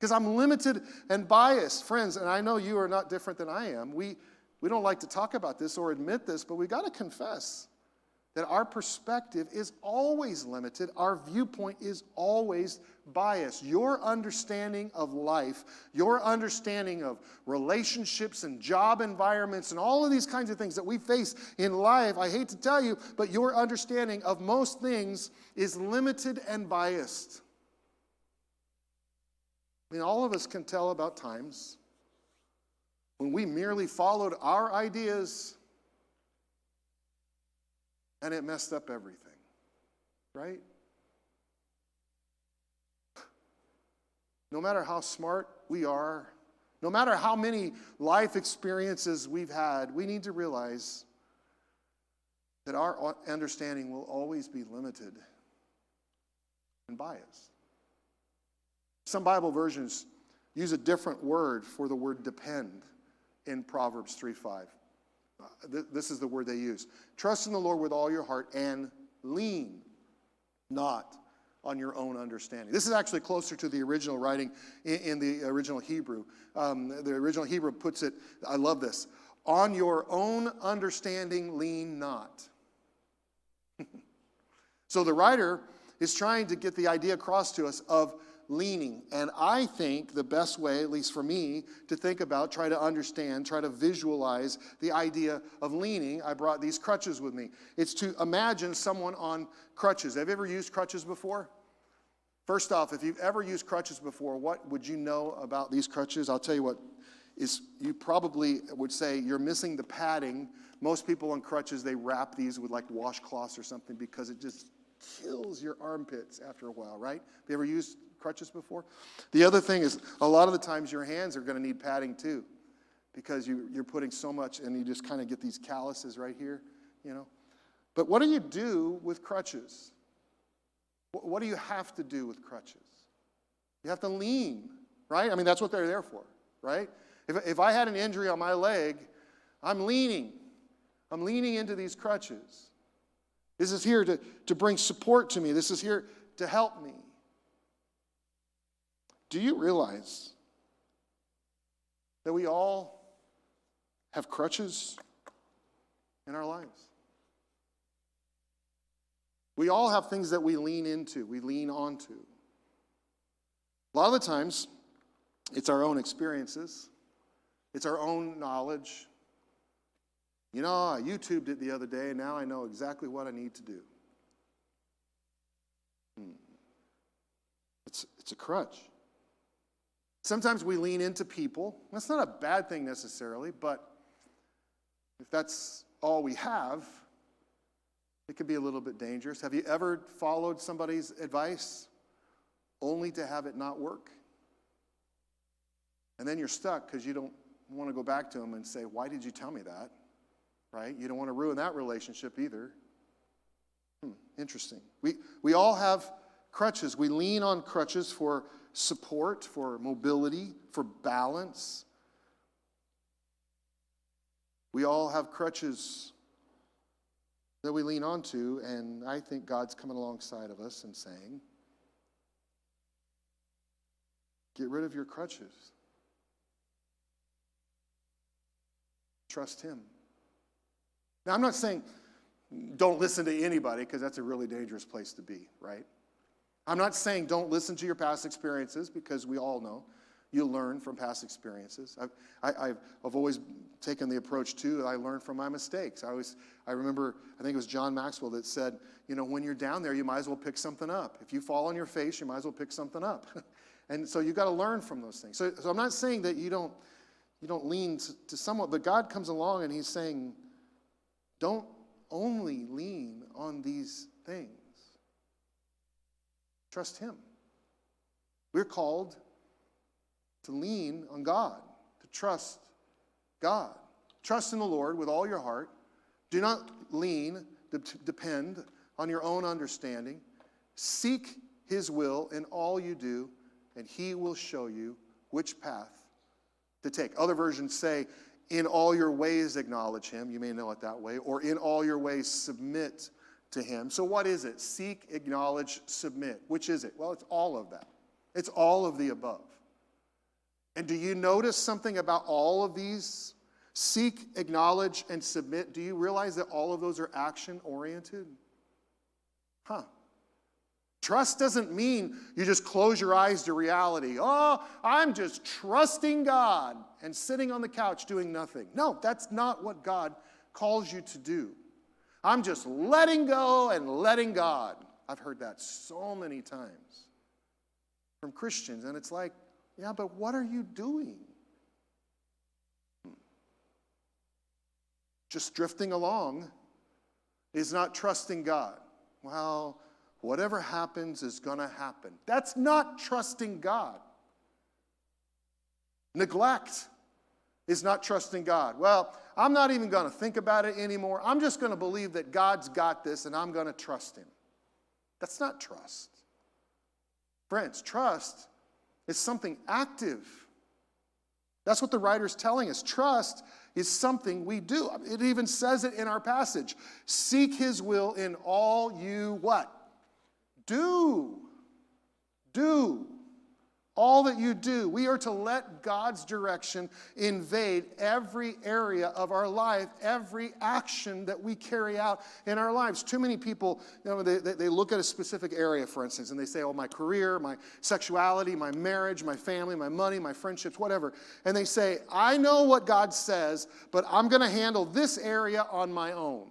Because I'm limited and biased. Friends, and I know you are not different than I am. We don't like to talk about this or admit this, but we got to confess that our perspective is always limited. Our viewpoint is always biased. Your understanding of life, your understanding of relationships and job environments and all of these kinds of things that we face in life, I hate to tell you, but your understanding of most things is limited and biased. I mean, all of us can tell about times when we merely followed our ideas and it messed up everything, right? No matter how smart we are, no matter how many life experiences we've had, we need to realize that our understanding will always be limited and biased. Some Bible versions use a different word for the word depend in Proverbs 3:5. This is the word they use. Trust in the Lord with all your heart and lean not on your own understanding. This is actually closer to the original writing in the original Hebrew. The original Hebrew puts it, I love this, on your own understanding lean not. So the writer is trying to get the idea across to us of leaning. And I think the best way, at least for me, to think about, try to understand, try to visualize the idea of leaning, I brought these crutches with me. It's to imagine someone on crutches. Have you ever used crutches before? First off, if you've ever used crutches before, what would you know about these crutches? I'll tell you what, you probably would say you're missing the padding. Most people on crutches, they wrap these with like washcloths or something because it just kills your armpits after a while, right? Have you ever used crutches before? The other thing is, a lot of the times your hands are going to need padding too, because you're putting so much, and you just kind of get these calluses right here, But what do you do with crutches? What do you have to do with crutches? You have to lean, right? I mean, that's what they're there for, right? If I had an injury on my leg, I'm leaning. I'm leaning into these crutches. This is here to bring support to me. This is here to help me. Do you realize that we all have crutches in our lives? We all have things that we lean into, we lean onto. A lot of the times, it's our own experiences. It's our own knowledge. You know, I YouTubed it the other day, and now I know exactly what I need to do. It's a crutch. Sometimes we lean into people. That's not a bad thing necessarily, but if that's all we have, it could be a little bit dangerous. Have you ever followed somebody's advice only to have it not work? And then you're stuck because you don't want to go back to them and say, why did you tell me that? Right? You don't want to ruin that relationship either. Interesting. We all have crutches. We lean on crutches for support, for mobility, for balance. We all have crutches that we lean onto, and I think God's coming alongside of us and saying, get rid of your crutches. Trust Him. Now, I'm not saying don't listen to anybody, because that's a really dangerous place to be, right? I'm not saying don't listen to your past experiences, because we all know you learn from past experiences. I've always taken the approach, too, that I learn from my mistakes. I remember, I think it was John Maxwell that said, you know, when you're down there, you might as well pick something up. If you fall on your face, you might as well pick something up. And so you've got to learn from those things. So I'm not saying that you don't lean to someone, but God comes along and He's saying, don't only lean on these things. Trust Him. We're called to lean on God, to trust God. Trust in the Lord with all your heart. Do not depend on your own understanding. Seek His will in all you do, and He will show you which path to take. Other versions say, in all your ways acknowledge Him. You may know it that way. Or in all your ways submit to Him. So what is it? Seek, acknowledge, submit. Which is it? Well, it's all of that. It's all of the above. And do you notice something about all of these? Seek, acknowledge, and submit. Do you realize that all of those are action-oriented? Trust doesn't mean you just close your eyes to reality. Oh, I'm just trusting God and sitting on the couch doing nothing. No, that's not what God calls you to do. I'm just letting go and letting God. I've heard that so many times from Christians, and it's like, yeah, but what are you doing? Just drifting along is not trusting God. Well, whatever happens is going to happen. That's not trusting God. Neglect is not trusting God. Well, I'm not even going to think about it anymore. I'm just going to believe that God's got this and I'm going to trust Him. That's not trust. Friends, trust is something active. That's what the writer's telling us. Trust is something we do. It even says it in our passage. Seek His will in all you what? Do. All that you do. We are to let God's direction invade every area of our life, every action that we carry out in our lives. Too many people, they look at a specific area, for instance, and they say, oh, my career, my sexuality, my marriage, my family, my money, my friendships, whatever. And they say, I know what God says, but I'm going to handle this area on my own.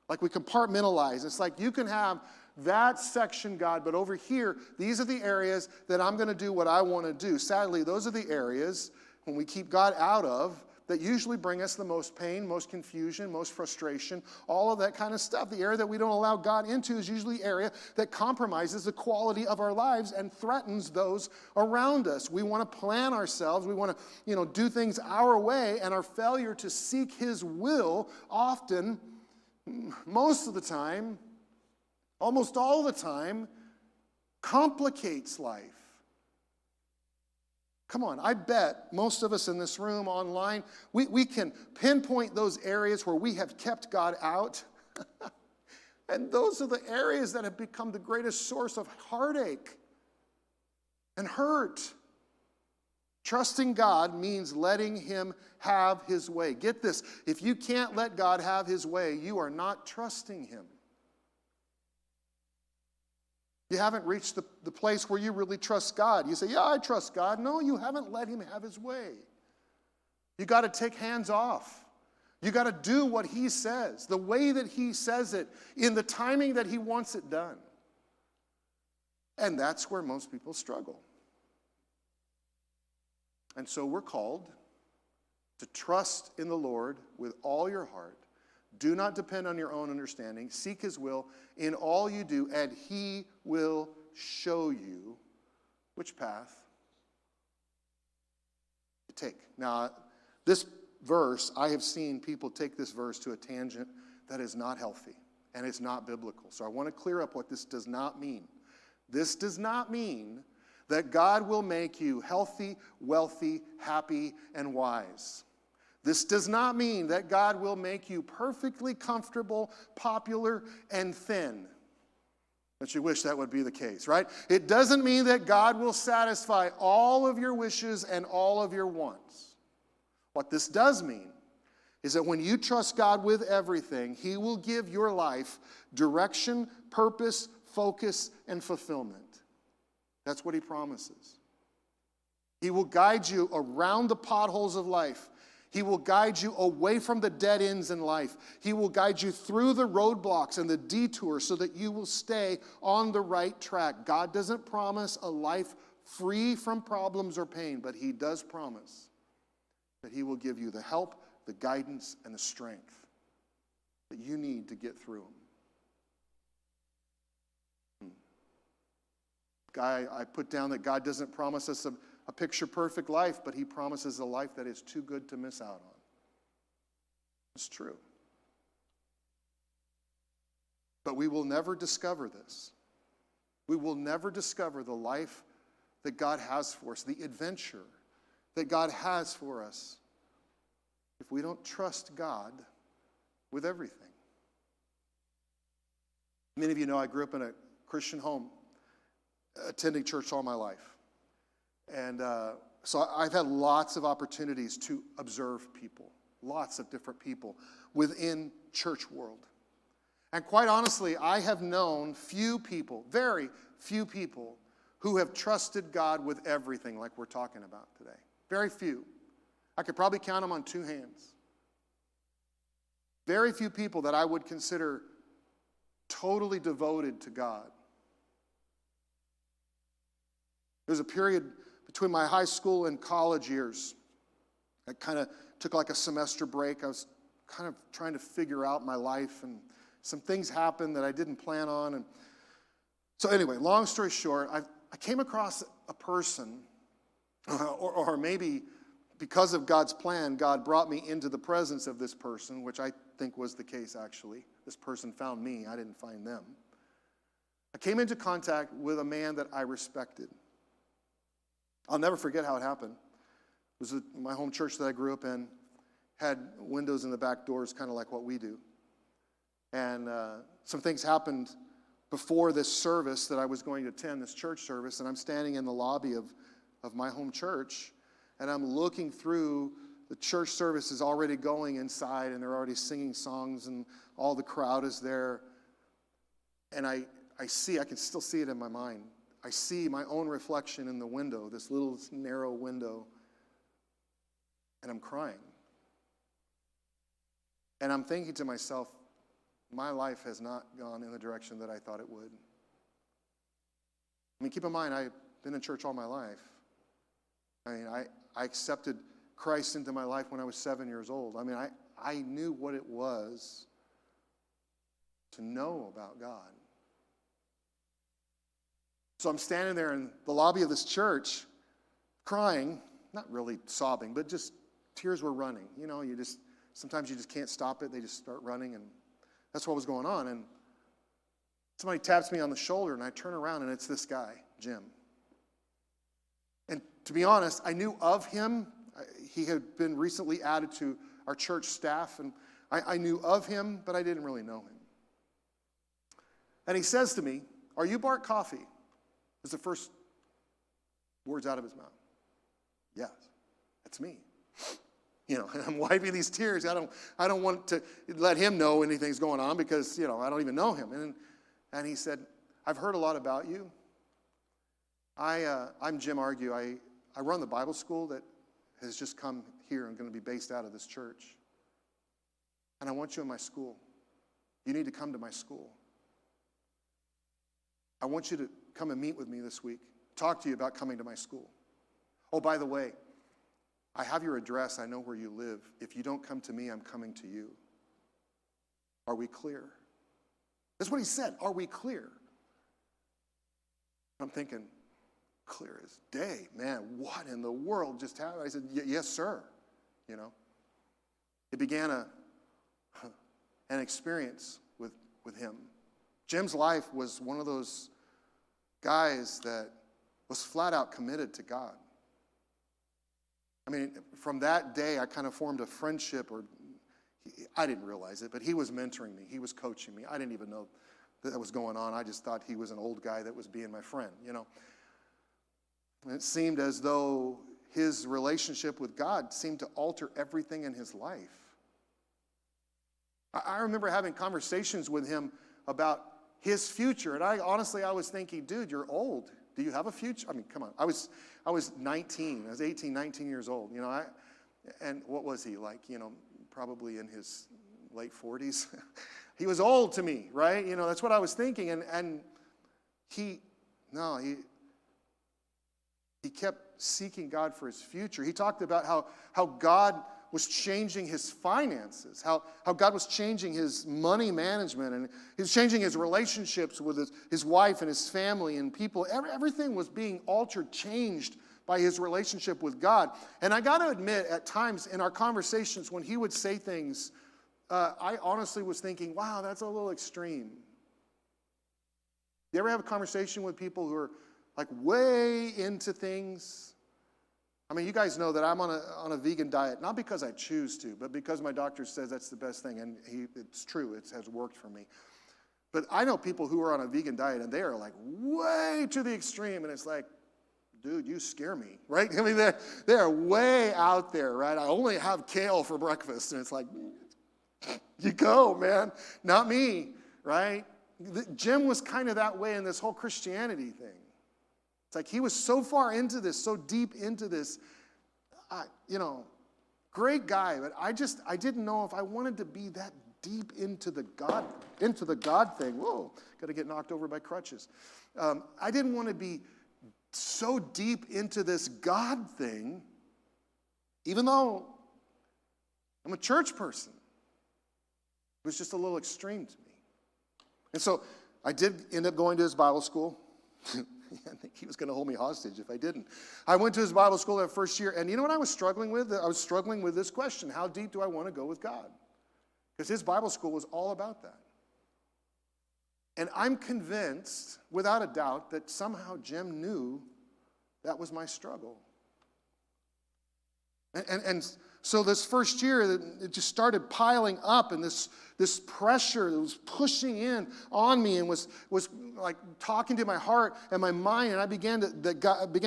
Like we compartmentalize. It's like you can have that section, God, but over here, these are the areas that I'm going to do what I want to do. Sadly, those are the areas, when we keep God out of, that usually bring us the most pain, most confusion, most frustration, all of that kind of stuff. The area that we don't allow God into is usually the area that compromises the quality of our lives and threatens those around us. We want to plan ourselves. We want to, do things our way, and our failure to seek His will often, most of the time, almost all the time, complicates life. Come on, I bet most of us in this room, online, we can pinpoint those areas where we have kept God out. And those are the areas that have become the greatest source of heartache and hurt. Trusting God means letting him have his way. Get this, if you can't let God have his way, you are not trusting him. You haven't reached the place where you really trust God. You say, yeah, I trust God. No, you haven't let him have his way. You got to take hands off. You got to do what he says, the way that he says it, in the timing that he wants it done. And that's where most people struggle. And so we're called to trust in the Lord with all your heart. Do not depend on your own understanding. Seek his will in all you do, and he will show you which path to take. Now, this verse, I have seen people take this verse to a tangent that is not healthy, and it's not biblical. So I want to clear up what this does not mean. This does not mean that God will make you healthy, wealthy, happy, and wise. This does not mean that God will make you perfectly comfortable, popular, and thin. But you wish that would be the case, right? It doesn't mean that God will satisfy all of your wishes and all of your wants. What this does mean is that when you trust God with everything, he will give your life direction, purpose, focus, and fulfillment. That's what he promises. He will guide you around the potholes of life. He will guide you away from the dead ends in life. He will guide you through the roadblocks and the detours so that you will stay on the right track. God doesn't promise a life free from problems or pain, but he does promise that he will give you the help, the guidance, and the strength that you need to get through them. I put down that God doesn't promise us a picture-perfect life, but he promises a life that is too good to miss out on. It's true. But we will never discover this. We will never discover the life that God has for us, the adventure that God has for us, if we don't trust God with everything. Many of you know I grew up in a Christian home, attending church all my life. And so I've had lots of opportunities to observe people, lots of different people within church world. And quite honestly, I have known few people, very few people, who have trusted God with everything like we're talking about today. Very few. I could probably count them on two hands. Very few people that I would consider totally devoted to God. There's a period between my high school and college years. I kind of took like a semester break. I was kind of trying to figure out my life, and some things happened that I didn't plan on. And so anyway, long story short, I came across a person, or maybe because of God's plan, God brought me into the presence of this person, which I think was the case actually. This person found me, I didn't find them. I came into contact with a man that I respected. I'll never forget how it happened. It was my home church that I grew up in, had windows in the back doors, kind of like what we do. And some things happened before this service that I was going to attend, this church service, and I'm standing in the lobby of my home church, and I'm looking through, the church service is already going inside, and they're already singing songs, and all the crowd is there. And I can still see it in my mind. I see my own reflection in the window, this little narrow window, and I'm crying. And I'm thinking to myself, my life has not gone in the direction that I thought it would. I mean, keep in mind, I've been in church all my life. I mean, I accepted Christ into my life when I was 7 years old. I mean, I knew what it was to know about God. So I'm standing there in the lobby of this church, crying, not really sobbing, but just tears were running. You know, sometimes you just can't stop it. They just start running, and that's what was going on. And somebody taps me on the shoulder, and I turn around, and it's this guy, Jim. And to be honest, I knew of him. He had been recently added to our church staff, and I knew of him, but I didn't really know him. And he says to me, "Are you Bart Coffee?" Was the first words out of his mouth. "Yes, that's me." And I'm wiping these tears. I don't want to let him know anything's going on because, I don't even know him. And he said, "I've heard a lot about you. I'm Jim Argue. I run the Bible school that has just come here and going to be based out of this church. And I want you in my school. You need to come to my school. I want you to come and meet with me this week. Talk to you about coming to my school. Oh, by the way, I have your address. I know where you live. If you don't come to me, I'm coming to you. Are we clear?" That's what he said. Are we clear? I'm thinking, clear as day. Man, what in the world just happened? I said, "Yes, sir." It began an experience with him. Jim's life was one of those guys that was flat out committed to God. I mean, from that day, I kind of formed a friendship, I didn't realize it, but he was mentoring me. He was coaching me. I didn't even know that was going on. I just thought he was an old guy that was being my friend, And it seemed as though his relationship with God seemed to alter everything in his life. I remember having conversations with him about his future, and I was thinking, dude, you're old. Do you have a future? I mean, come on. I was 19. I was 18, 19 years old. And what was he like? Probably in his late 40s. He was old to me, right? That's what I was thinking. And he kept seeking God for his future. He talked about how God was changing his finances, how God was changing his money management, and he was changing his relationships with his wife and his family and people. Everything was being altered, changed by his relationship with God. And I got to admit, at times in our conversations, when he would say things, I honestly was thinking, wow, that's a little extreme. You ever have a conversation with people who are like way into things? I mean, you guys know that I'm on a vegan diet, not because I choose to, but because my doctor says that's the best thing, and it's true, it has worked for me. But I know people who are on a vegan diet, and they are like way to the extreme, and it's like, dude, you scare me, right? I mean, they are way out there, right? I only have kale for breakfast, and it's like, you go, man, not me, right? Jim was kind of that way in this whole Christianity thing. It's like he was so far into this, so deep into this, great guy, but I didn't know if I wanted to be that deep into the God thing. Whoa, got to get knocked over by crutches. I didn't want to be so deep into this God thing, even though I'm a church person. It was just a little extreme to me. And so I did end up going to his Bible school. I think he was going to hold me hostage if I didn't. I went to his Bible school that first year, and you know what I was struggling with? I was struggling with this question: how deep do I want to go with God? Because his Bible school was all about that. And I'm convinced, without a doubt, that somehow Jim knew that was my struggle. And so this first year, it just started piling up, and this pressure that was pushing in on me and was like talking to my heart and my mind, and I began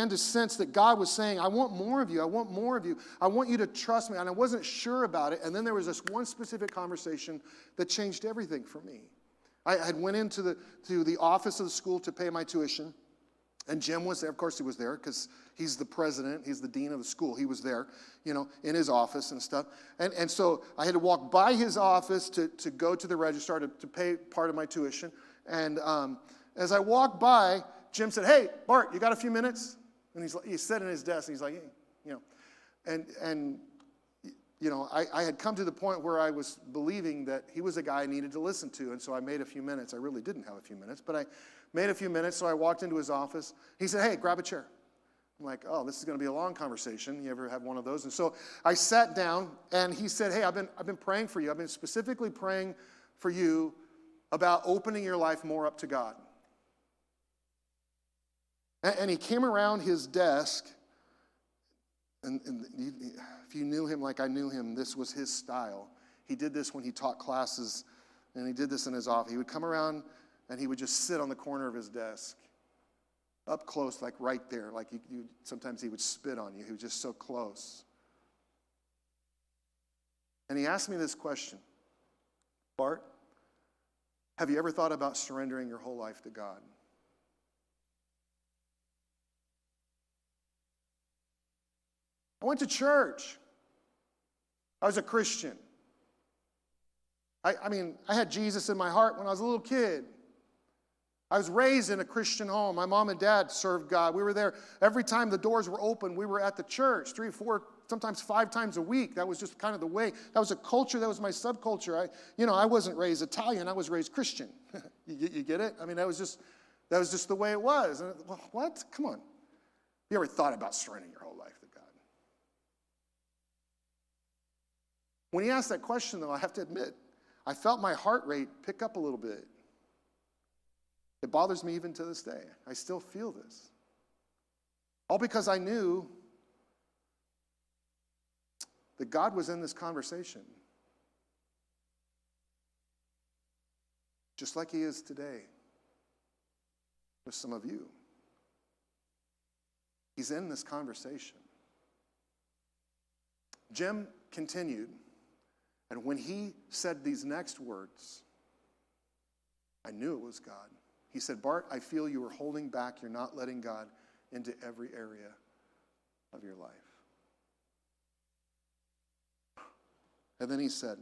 to sense that God was saying, I want more of you. I want more of you. I want you to trust me. And I wasn't sure about it. And then there was this one specific conversation that changed everything for me. I had went into the office of the school to pay my tuition. And Jim was there. Of course he was there because he's the president. He's the dean of the school. He was there, in his office and stuff. And so I had to walk by his office to go to the registrar to pay part of my tuition. And as I walked by, Jim said, "Hey, Bart, you got a few minutes?" And he's sitting at his desk, and he's like, hey, I had come to the point where I was believing that he was a guy I needed to listen to. And so I made a few minutes. I really didn't have a few minutes, but I made a few minutes. So I walked into his office. He said, "Hey, grab a chair." I'm like, oh, this is going to be a long conversation. You ever have one of those? And so I sat down, and he said, "Hey, I've been praying for you. I've been specifically praying for you about opening your life more up to God." And he came around his desk, if you knew him like I knew him, this was his style. He did this when he taught classes, and he did this in his office. He would come around, and he would just sit on the corner of his desk, up close, like right there. Like sometimes he would spit on you. He was just so close. And he asked me this question, Bart, have you ever thought about surrendering your whole life to God? I went to church. I was a Christian. I mean, I had Jesus in my heart when I was a little kid. I was raised in a Christian home. My mom and dad served God. We were there every time the doors were open. We were at the church 3, 4, sometimes 5 times a week. That was just kind of the way. That was a culture. That was my subculture. I wasn't raised Italian. I was raised Christian. You get it? I mean, that was just the way it was. And what? Come on. You ever thought about surrendering your whole life to God? When he asked that question, though, I have to admit, I felt my heart rate pick up a little bit. It bothers me even to this day. I still feel this. All because I knew that God was in this conversation. Just like he is today with some of you. He's in this conversation. Jim continued, and when he said these next words, I knew it was God. He said, Bart, I feel you are holding back. You're not letting God into every area of your life. And then he said,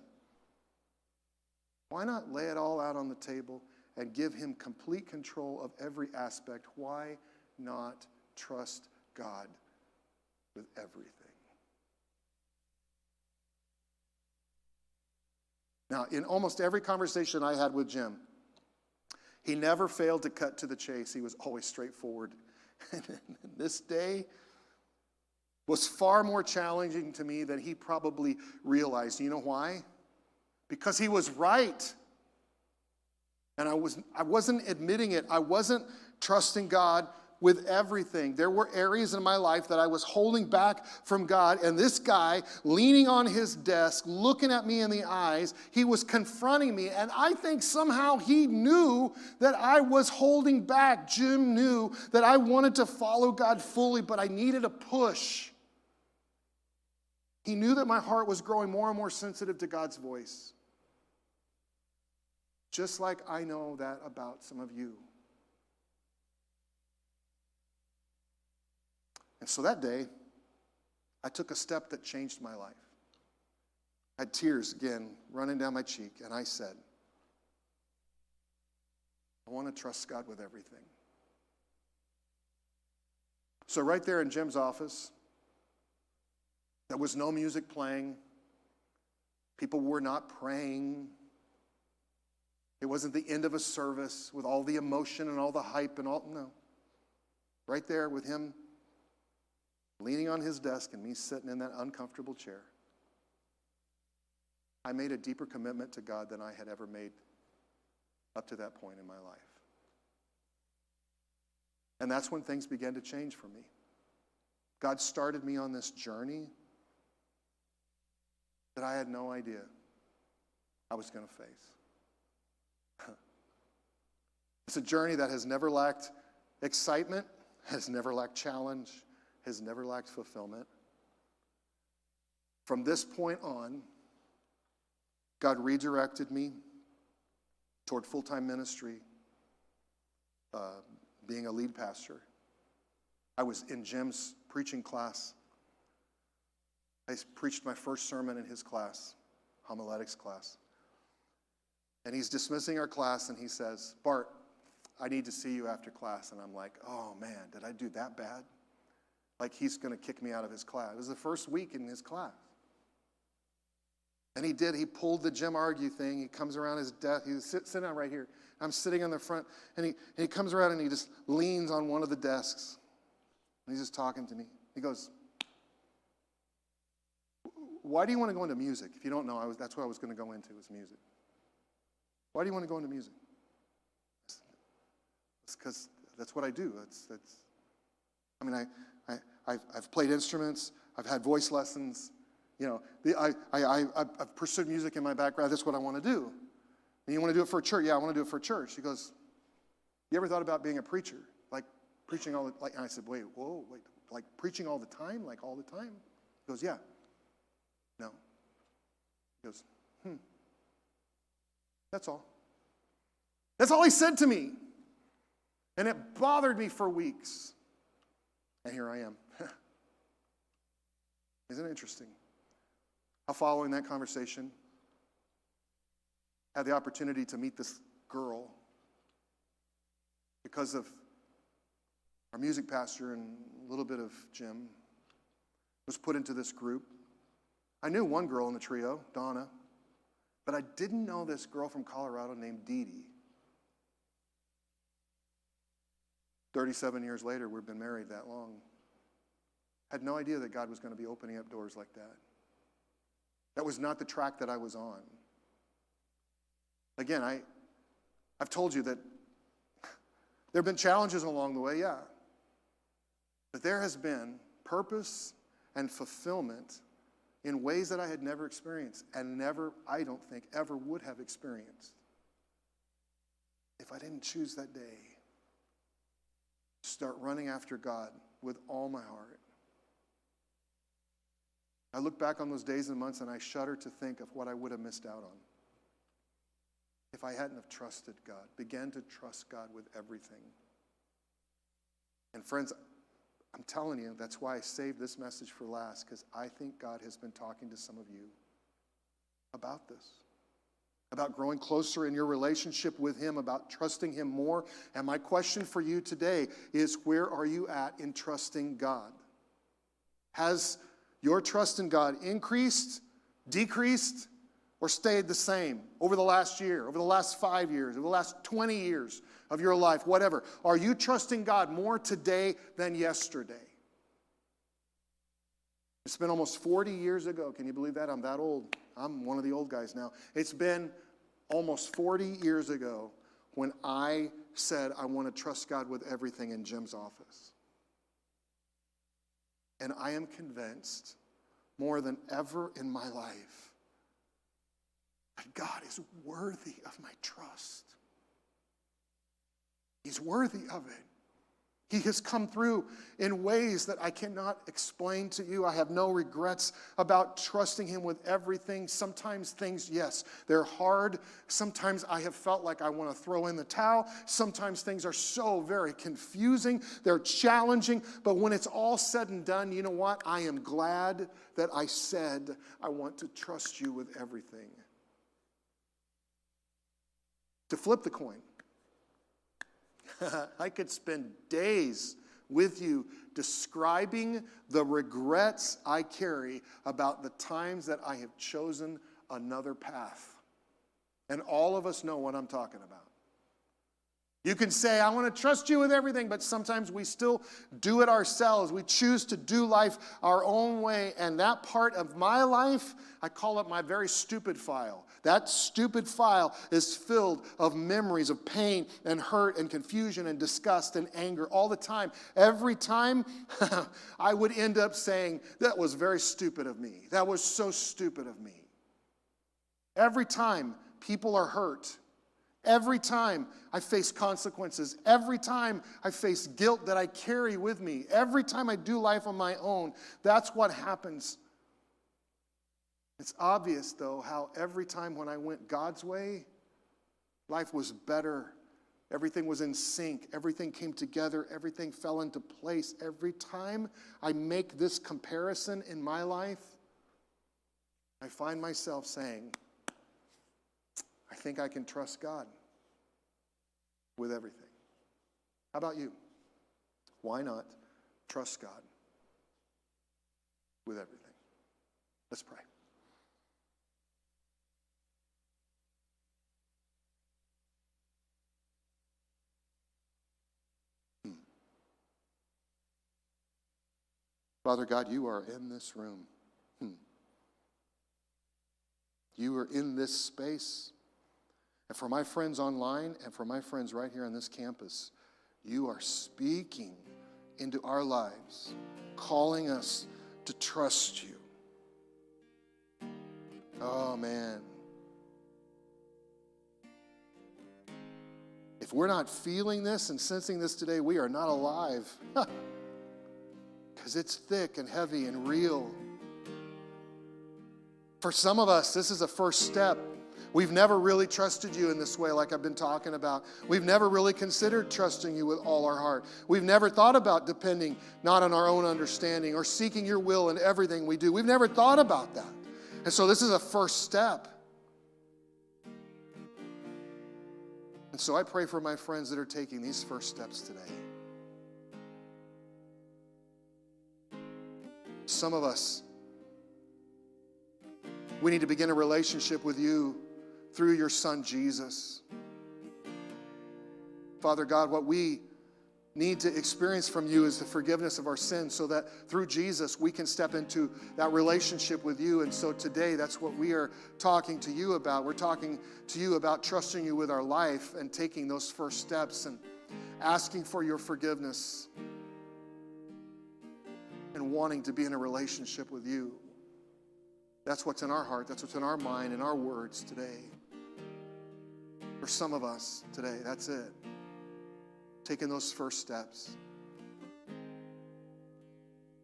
why not lay it all out on the table and give him complete control of every aspect? Why not trust God with everything? Now, in almost every conversation I had with Jim, he never failed to cut to the chase. He was always straightforward. And this day was far more challenging to me than he probably realized. You know why? Because he was right. And I wasn't admitting it. I wasn't trusting God with everything. There were areas in my life that I was holding back from God, and this guy, leaning on his desk, looking at me in the eyes, he was confronting me, and I think somehow he knew that I was holding back. Jim knew that I wanted to follow God fully, but I needed a push. He knew that my heart was growing more and more sensitive to God's voice. Just like I know that about some of you. And so that day, I took a step that changed my life. I had tears again running down my cheek, and I said, I want to trust God with everything. So right there in Jim's office, there was no music playing. People were not praying. It wasn't the end of a service with all the emotion and all the hype and all, no. Right there with him leaning on his desk and me sitting in that uncomfortable chair. I made a deeper commitment to God than I had ever made up to that point in my life. And that's when things began to change for me. God started me on this journey that I had no idea I was going to face. It's a journey that has never lacked excitement, has never lacked challenge, has never lacked fulfillment. From this point on, God redirected me toward full-time ministry, being a lead pastor. I was in Jim's preaching class. I preached my first sermon in his class, homiletics class. And he's dismissing our class, and he says, Bart, I need to see you after class. And I'm like, oh man, did I do that bad? Like he's going to kick me out of his class. It was the first week in his class. And he did. He pulled the Jim argue thing. He comes around his desk. He's sitting down right here. I'm sitting on the front. And he comes around and he just leans on one of the desks. And he's just talking to me. He goes, why do you want to go into music? If you don't know, that's what I was going to go into, was music. Why do you want to go into music? It's because that's what I do. I've played instruments. I've had voice lessons. I've pursued music in my background. That's what I want to do. And you want to do it for a church? Yeah, I want to do it for a church. He goes, you ever thought about being a preacher? Like preaching all the, like, and I said, wait, like preaching all the time? Like all the time? He goes, yeah. No. He goes, That's all. That's all he said to me. And it bothered me for weeks. And here I am. Isn't it interesting? How following that conversation, had the opportunity to meet this girl because of our music pastor and a little bit of Jim, was put into this group. I knew one girl in the trio, Donna, but I didn't know this girl from Colorado named Dee Dee. 37 years later, we've been married that long. Had no idea that God was going to be opening up doors like that. That was not the track that I was on. Again, I've told you that there have been challenges along the way, yeah. But there has been purpose and fulfillment in ways that I had never experienced and never, I don't think, ever would have experienced if I didn't choose that day to start running after God with all my heart. I look back on those days and months and I shudder to think of what I would have missed out on if I hadn't have trusted God, began to trust God with everything. And friends, I'm telling you, that's why I saved this message for last, because I think God has been talking to some of you about this, about growing closer in your relationship with Him, about trusting Him more. And my question for you today is, where are you at in trusting God? Has your trust in God increased, decreased, or stayed the same over the last year, over the last 5 years, over the last 20 years of your life, whatever? Are you trusting God more today than yesterday? It's been almost 40 years ago. Can you believe that? I'm that old. I'm one of the old guys now. It's been almost 40 years ago when I said I want to trust God with everything in Jim's office. And I am convinced more than ever in my life that God is worthy of my trust. He's worthy of it. He has come through in ways that I cannot explain to you. I have no regrets about trusting Him with everything. Sometimes things, yes, they're hard. Sometimes I have felt like I want to throw in the towel. Sometimes things are so very confusing. They're challenging. But when it's all said and done, you know what? I am glad that I said I want to trust you with everything. To flip the coin. I could spend days with you describing the regrets I carry about the times that I have chosen another path. And all of us know what I'm talking about. You can say, I want to trust you with everything, but sometimes we still do it ourselves. We choose to do life our own way, and that part of my life, I call it my very stupid file. That stupid file is filled of memories of pain and hurt and confusion and disgust and anger all the time. Every time I would end up saying, that was very stupid of me. That was so stupid of me. Every time people are hurt, every time I face consequences, every time I face guilt that I carry with me, every time I do life on my own, that's what happens. It's obvious, though, how every time when I went God's way, life was better. Everything was in sync. Everything came together. Everything fell into place. Every time I make this comparison in my life, I find myself saying, I think I can trust God with everything. How about you? Why not trust God with everything? Let's pray. Father God, you are in this room. You are in this space. And for my friends online and for my friends right here on this campus, you are speaking into our lives, calling us to trust you. Oh, man. If we're not feeling this and sensing this today, we are not alive. Because it's thick and heavy and real. For some of us, this is a first step. We've never really trusted you in this way like I've been talking about. We've never really considered trusting you with all our heart. We've never thought about depending not on our own understanding or seeking your will in everything we do. We've never thought about that. And so this is a first step. And so I pray for my friends that are taking these first steps today. Some of us, we need to begin a relationship with you through your Son, Jesus. Father God, what we need to experience from you is the forgiveness of our sins so that through Jesus we can step into that relationship with you. And so today, that's what we are talking to you about. We're talking to you about trusting you with our life and taking those first steps and asking for your forgiveness and wanting to be in a relationship with you. That's what's in our heart. That's what's in our mind and our words today. For some of us today, that's it. Taking those first steps.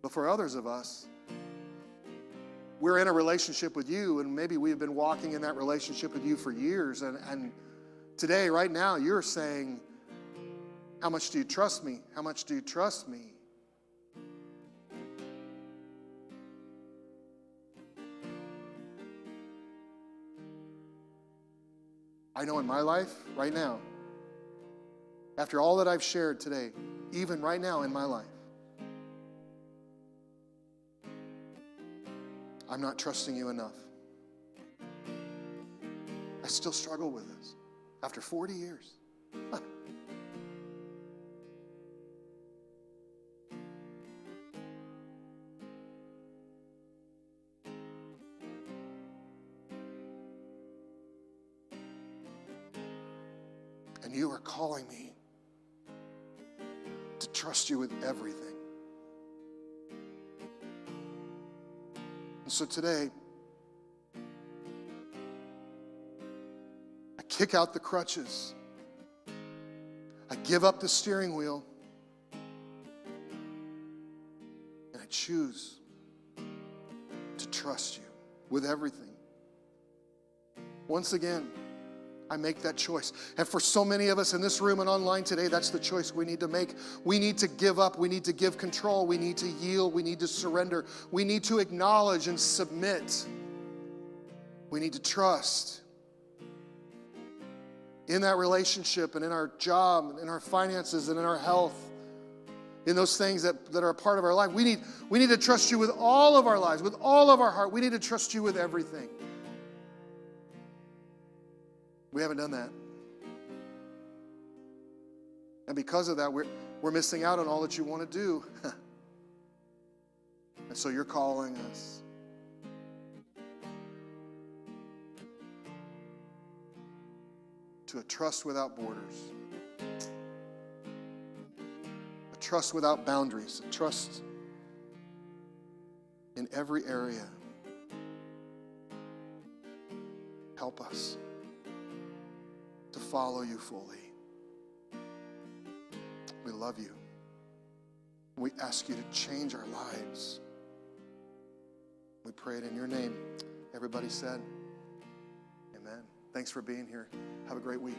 But for others of us, we're in a relationship with you, and maybe we've been walking in that relationship with you for years. And today, right now, you're saying, how much do you trust me? How much do you trust me? I know in my life, right now, after all that I've shared today, even right now in my life, I'm not trusting you enough. I still struggle with this after 40 years. And you are calling me to trust you with everything. And so today, I kick out the crutches. I give up the steering wheel. And I choose to trust you with everything. Once again, I make that choice. And for so many of us in this room and online today, that's the choice we need to make. We need to give up. We need to give control. We need to yield. We need to surrender. We need to acknowledge and submit. We need to trust. In that relationship and in our job and in our finances and in our health, in those things that are a part of our life, we need to trust you with all of our lives, with all of our heart. We need to trust you with everything. We haven't done that. And because of that, we're missing out on all that you want to do. And so you're calling us. To a trust without borders. A trust without boundaries. A trust in every area. Help us to follow you fully. We love you. We ask you to change our lives. We pray it in your name. Everybody said, amen. Thanks for being here. Have a great week.